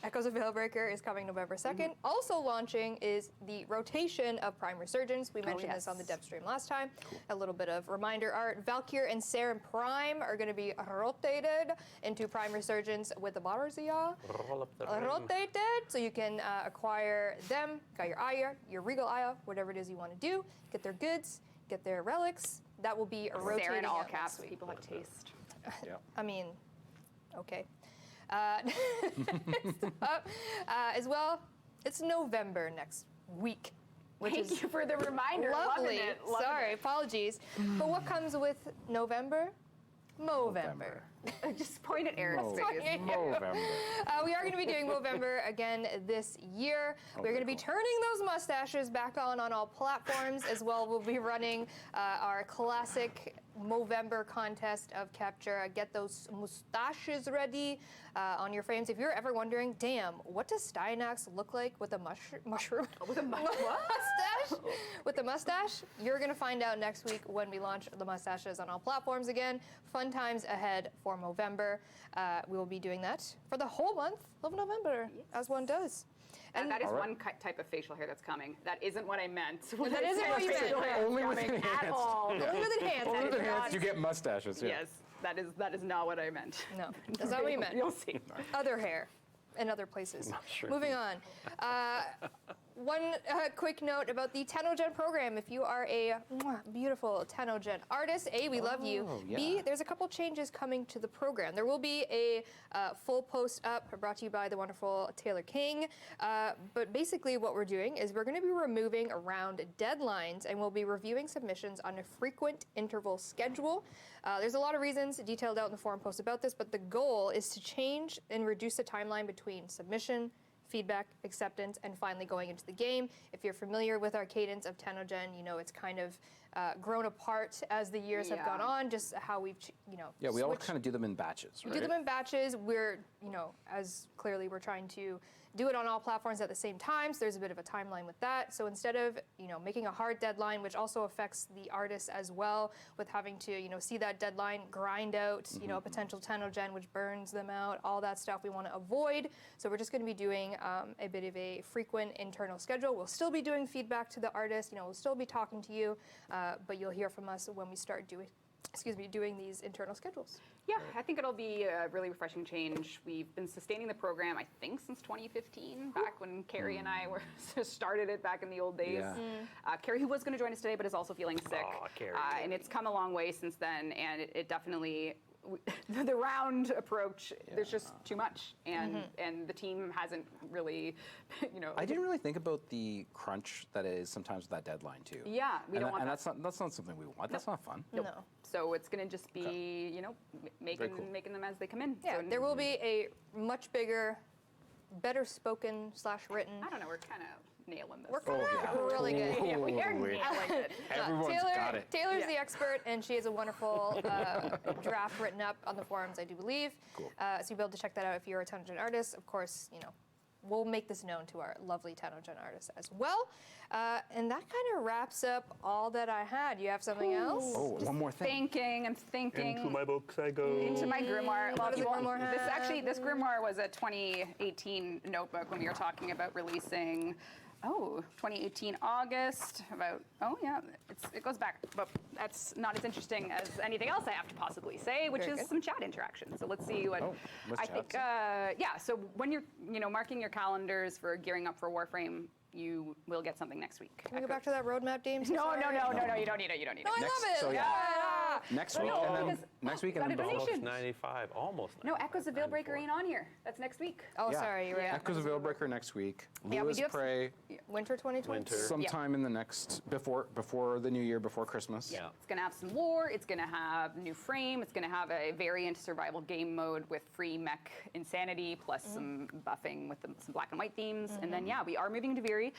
Echoes of Veilbreaker is coming November 2nd. Also launching is the rotation of Prime Resurgence. We mentioned this on the Devstream last time. A little bit of reminder art. Valkyr and Saren Prime are going to be rotated into Prime Resurgence with the Barzia. Roll up the ring. Rotated, so you can acquire them, got your Aya, your Regal Aya, whatever it is you want to do, get their goods, get their relics. That will be a rotating Saren, all out next caps. week. People have taste. Yeah. I mean, okay. Next up, as well, it's November next week, which Thank is you for the reminder. lovely. Loving it. Loving Sorry, it. apologies. But what comes with November? Movember. Just point at Eric's Mo- face. Movember. We are going to be doing Movember again this year. We're going to be turning those mustaches back on all platforms as well. We'll be running our classic Movember contest of capture. Get those mustaches ready on your frames. If you're ever wondering, damn, what does Styanax look like with a mushroom? With a mustache? With the mustache? You're going to find out next week when we launch the mustaches on all platforms again. Fun times ahead for Movember. We will be doing that for the whole month of November, as one does. And that is All right. one type of facial hair that's coming. That isn't what I meant. That isn't what you meant. Facial hair Only with coming at enhanced. all. Only with enhanced. Only that with is enhanced, not- you get mustaches. Yeah. Yes, that is not what I meant. No, that's not what you meant. You'll see. Other hair in other places. Sure. Moving on. One quick note about the Tennogen program. If you are a beautiful Tennogen artist, A, we love you. yeah. B, there's a couple changes coming to the program. There will be a full post up brought to you by the wonderful Taylor King. But basically what we're doing is we're going to be removing around deadlines and we'll be reviewing submissions on a frequent interval schedule. There's a lot of reasons detailed out in the forum post about this, but the goal is to change and reduce the timeline between submission, feedback, acceptance, and finally going into the game. If you're familiar with our cadence of Tennogen, you know it's kind of grown apart as the years have gone on, just how we've, Yeah, we all switched. kind of do them in batches, We right? do them in batches. We're, as clearly we're trying to do it on all platforms at the same time, so there's a bit of a timeline with that. So instead of, making a hard deadline, which also affects the artists as well, with having to, see that deadline grind out, a potential Tennogen, which burns them out, all that stuff we want to avoid. So we're just going to be doing a bit of a frequent internal schedule. We'll still be doing feedback to the artist, we'll still be talking to you, but you'll hear from us when we start doing these internal schedules. Yeah, I think it'll be a really refreshing change. We've been sustaining the program, I think, since 2015, back when Carrie and I started it back in the old days. Yeah. Carrie, who was going to join us today, but is also feeling sick. Aw, Carrie. And it's come a long way since then, and it definitely, the round approach, there's just too much, and the team hasn't really, I didn't really think about the crunch that is sometimes with that deadline too. Yeah, we don't want and that. that's not something we want. That's not fun. No. So it's going to just be, Very cool. making them as they come in. Yeah, So, there will be a much bigger, better spoken / written. I don't know, we're kind of nailing this. We're really good. Yeah, we are Totally. nailing it. Everyone's got it. Taylor's Yeah. the expert, and she has a wonderful draft written up on the forums, I do believe. Cool. So you'll be able to check that out if you're a Tennogen artist. Of course, we'll make this known to our lovely Tennogen artists as well. And that kind of wraps up all that I had. You have something else? Oh, one more thing. I'm thinking. Into my books I go. Into my grimoire. What does if the you want- grimoire this grimoire was a 2018 notebook when we were talking about releasing. 2018 August. It goes back, but that's not as interesting as anything else I have to possibly say, which Very is good. some chat interaction. So let's see what let's I chat. think. So when you're marking your calendars for gearing up for Warframe, you will get something next week. Can we go back to that roadmap, James? No, Sorry. you don't need it. You don't need No, I it. love it. So, yeah. Next week, No, and then because- next week, and got then a before. donation. 95, almost. No, 95, Echoes of Veilbreaker 94. ain't on here. That's next week. Oh, Yeah. sorry, you're right. Echoes of Veilbreaker next week. Yeah, we Lewis do have some- Prey Winter 2020? Winter. sometime in the next before the new year, before Christmas. Yeah. It's going to have some lore. It's going to have new frame. It's going to have a variant survival game mode with free mech insanity plus some buffing with some black and white themes. And then, we are moving to Duviri.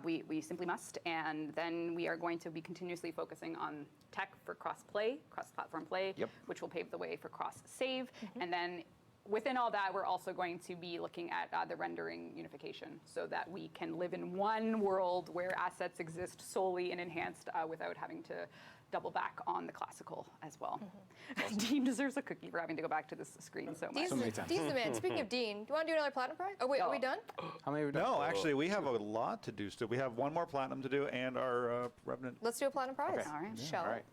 We simply must. And then we are going to be continuously focusing on tech for cross-platform play, which will pave the way for cross-save. And then within all that, we're also going to be looking at the rendering unification so that we can live in one world where assets exist solely and enhanced without having to double back on the classical as well. Dean deserves a cookie for having to go back to this screen so much. Dean's, So many times. Dean's the man. Speaking of Dean, do you want to do another platinum prize? Oh wait, are we done? How many have we done? No, actually, we have a lot to do still. We have one more platinum to do and our Revenant. Let's do a platinum prize. Okay. All right. Shall All we? right.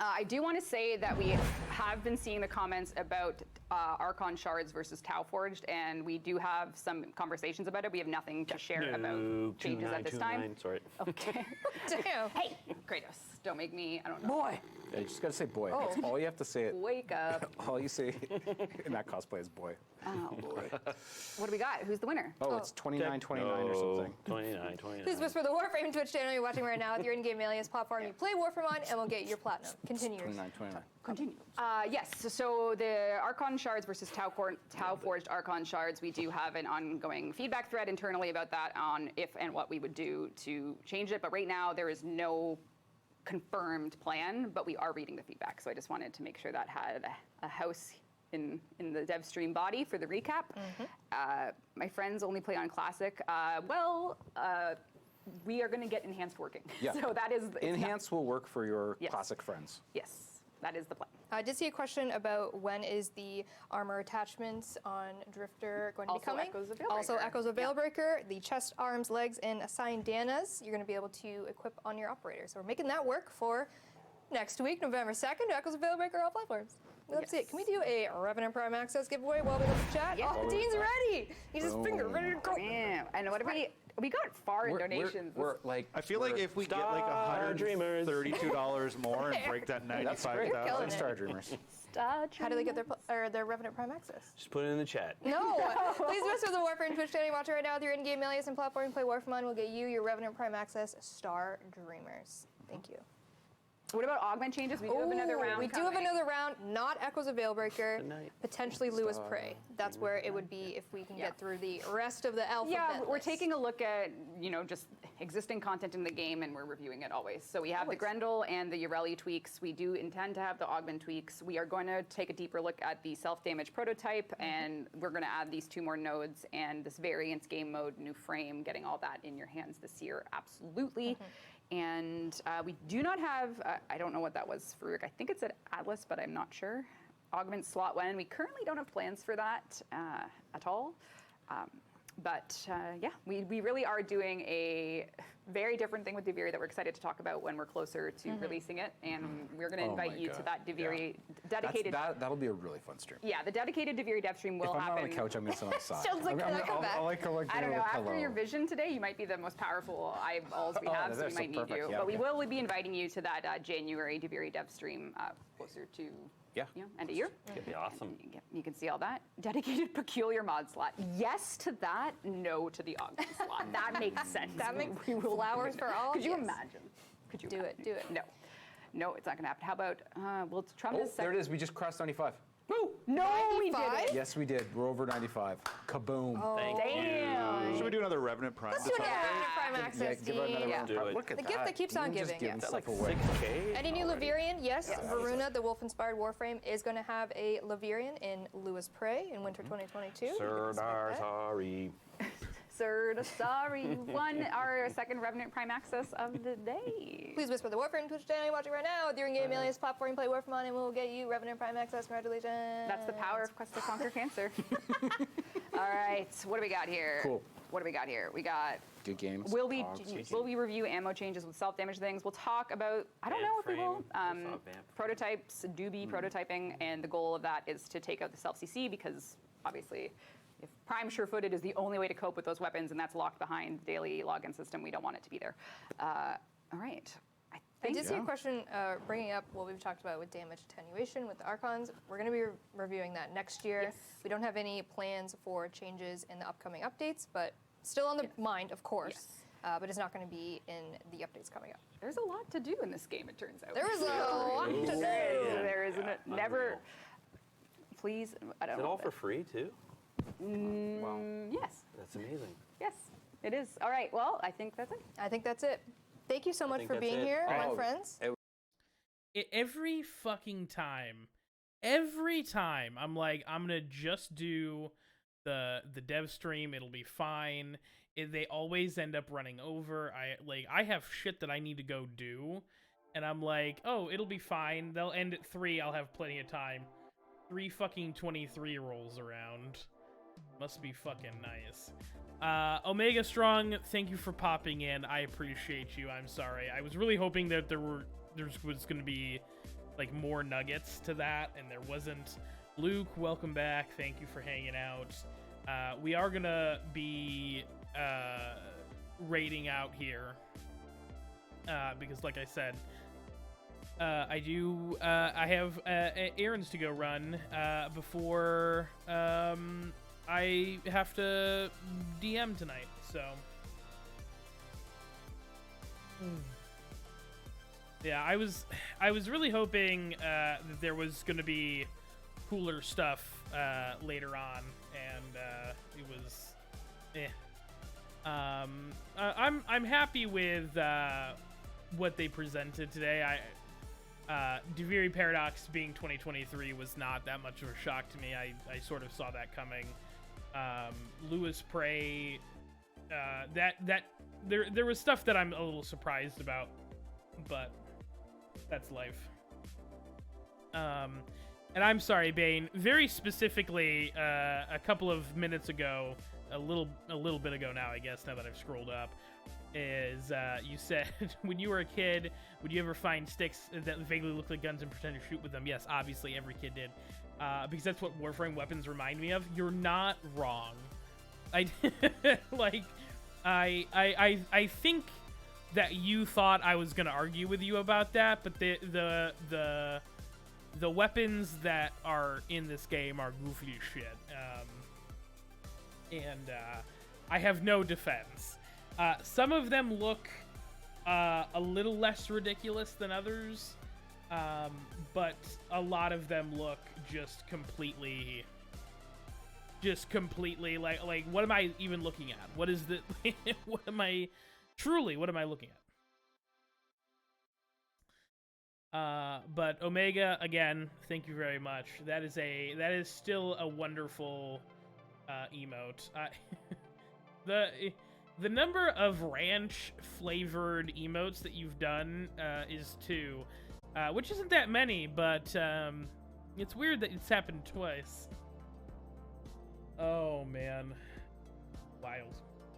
I do want to say that we have been seeing the comments about Archon shards versus Tau Forged, and we do have some conversations about it. We have nothing to share about changes at this time. Sorry. Okay. Damn. Hey, Kratos, don't make me, I don't know. Boy. Yeah, you just gotta say boy. Oh. That's all you have to say. It. Wake up. All you say in that cosplay is boy. Oh, boy. What do we got? Who's the winner? Oh, it's 29, 29 or something. 29, 29. Please whisper the Warframe Twitch channel you're watching right now with your in-game alias platform you play Warframe on, and we'll get your platinum. Continue. 29, 29. Continue. Yes, so the Archon shards versus Tau Forged Archon shards, we do have an ongoing feedback thread internally about that on if and what we would do to change it. But right now, there is no confirmed plan, but we are reading the feedback. So I just wanted to make sure that had a house in the Devstream body for the recap. My friends only play on Classic. We are going to get Enhanced working. Yeah. So that is... it's not- Enhance will work for your Yes. classic friends. Yes, that is the plan. I did see a question about when is the armor attachments on Drifter going to Also be coming. Echoes of Veilbreaker. Also Echoes of Yeah. Veilbreaker, the chest, arms, legs, and assigned Danas you're going to be able to equip on your operator. So we're making that work for next week, November 2nd, Echoes of Veilbreaker all platforms. Let's see it. Can we do a Revenant Prime Access giveaway while we look at chat? Yeah. Oh, Dean's ready. He's his finger ready to go. Yeah, and what do we got far in donations. We're like. I feel like if we get like Star Dreamers. $132 more and break that That's great. 95,000. killing it. Star Dreamers. How do they get their Revenant Prime Access? Just put it in the chat. No! Please whisper the Warframe Twitch channel you're watching right now with your in-game alias and platform you play Warframe on will get you your Revenant Prime Access Star Dreamers. Thank you. What about augment changes? We do have another round. We do have another round, not Echoes of Veilbreaker, Good night. potentially Lewis Prey. That's where it would be if we can get through the rest of the alphabet Yeah, we're list. taking a look at, just existing content in the game, and we're reviewing it always. So we have the Grendel and the Ureli tweaks. We do intend to have the augment tweaks. We are going to take a deeper look at the self-damage prototype, and we're going to add these 2 more nodes and this variance game mode, new frame, getting all that in your hands this year, absolutely. And we do not have, I don't know what that was, Farouk. I think it said Atlas, but I'm not sure. Augment slot when. We currently don't have plans for that at all. Yeah, we really are doing a very different thing with Duviri that we're excited to talk about when we're closer to releasing it. And we're going to Oh invite my you to God. that Duviri dedicated. That'll be a really fun stream. Yeah, the dedicated Duviri Devstream will If I'm happen. not on the couch, I'm gonna sit on the side. Sounds like, can I come back? I'll like I don't know. After hello. your vision today, you might be the most powerful eyeballs we Oh, have, so we that's might so need perfect. you. Yeah, But we okay. will be inviting you to that January Duviri Dev stream closer to end of year. It'd be awesome. You can see all that. Dedicated peculiar mod slot. Yes to that, no to the augment slot. That makes sense. That makes We will- flowers for all? Could you Yes. imagine? Could you Do it, imagine? do it. No. No, it's not going to happen. How about, we'll try Oh, this there it is. We just crossed 95. Woo! No, we 95? didn't. Yes, we did. We're over 95. Kaboom. Thank Damn. Should we do another Revenant Prime? Let's do another Revenant Prime Yeah, Access, give her another Dean. round. Do it. Look at The that. gift that keeps on Dean just giving, giving yeah. Is that stuff like away. 6K? Any new already? Lavirian? Yes, Varuna, the wolf-inspired Warframe, is going to have a Lavirian in Lewis Prey in winter 2022. You can expect Serdar, that. sorry. Sir, sorry, you won our second Revenant Prime Access of the day. Please whisper the Warframe Twitch channel you're watching right now with your in-game alias platform you play Warframe on, and we'll get you Revenant Prime Access. Congratulations. That's the power of Quest to Conquer Cancer. All right, what do we got here? Cool. What do we got here? We got. Good games. Will we Dogs. review ammo changes with self-damage things? We'll talk about. I don't Vamp know if we will. frame. We saw vamp Prototypes, doobie prototyping, and the goal of that is to take out the self-CC because obviously. If Prime Sure-Footed is the only way to cope with those weapons and that's locked behind daily login system, we don't want it to be there. All right. I think did see a question bringing up what we've talked about with damage attenuation with the Archons. We're going to be reviewing that next year. Yes. We don't have any plans for changes in the upcoming updates, but still on the mind, of course. Yes. But it's not going to be in the updates coming up. There's a lot to do in this game, it turns out. There is a lot to do. There is never. Unreal. Please, I don't Is it know. all for free too? Wow. Yes, That's amazing. yes, it is. All right, well, I think that's it. I think that's it. Thank you so much think for that's being it. here, my Oh, friends. Every fucking time, I'm like, I'm gonna just do the dev stream. It'll be fine. They always end up running over. I have shit that I need to go do, And I'm like, oh, it'll be fine. They'll end at 3. I'll have plenty of time. 3 fucking 23 rolls around. Must be fucking nice. Omega Strong, thank you for popping in. I appreciate you. I'm sorry. I was really hoping that there was going to be like more nuggets to that, and there wasn't. Luke, welcome back. Thank you for hanging out. We are going to be raiding out here because, like I said, I have errands to go run before I have to DM tonight, so yeah, I was really hoping that there was gonna be cooler stuff later on, and it was I'm happy with what they presented today. Duviri Paradox being 2023 was not that much of a shock to me. I sort of saw that coming. Lewis Prey, there was stuff that I'm a little surprised about, but that's life. And I'm sorry, Bane. Very specifically, a couple of minutes ago, a little bit ago now, I guess. Now that I've scrolled up, is you said when you were a kid, would you ever find sticks that vaguely look like guns and pretend to shoot with them? Yes, obviously every kid did, because that's what Warframe weapons remind me of. You're not wrong. I think that you thought I was gonna argue with you about that, but the weapons that are in this game are goofy as shit, and I have no defense. Some of them look a little less ridiculous than others, but a lot of them look just completely like what am I even looking at? What is the what am I looking at? But Omega, again, thank you very much. That is still a wonderful emote. The number of ranch flavored emotes that you've done is 2, which isn't that many, but it's weird that it's happened twice. Oh man, wild.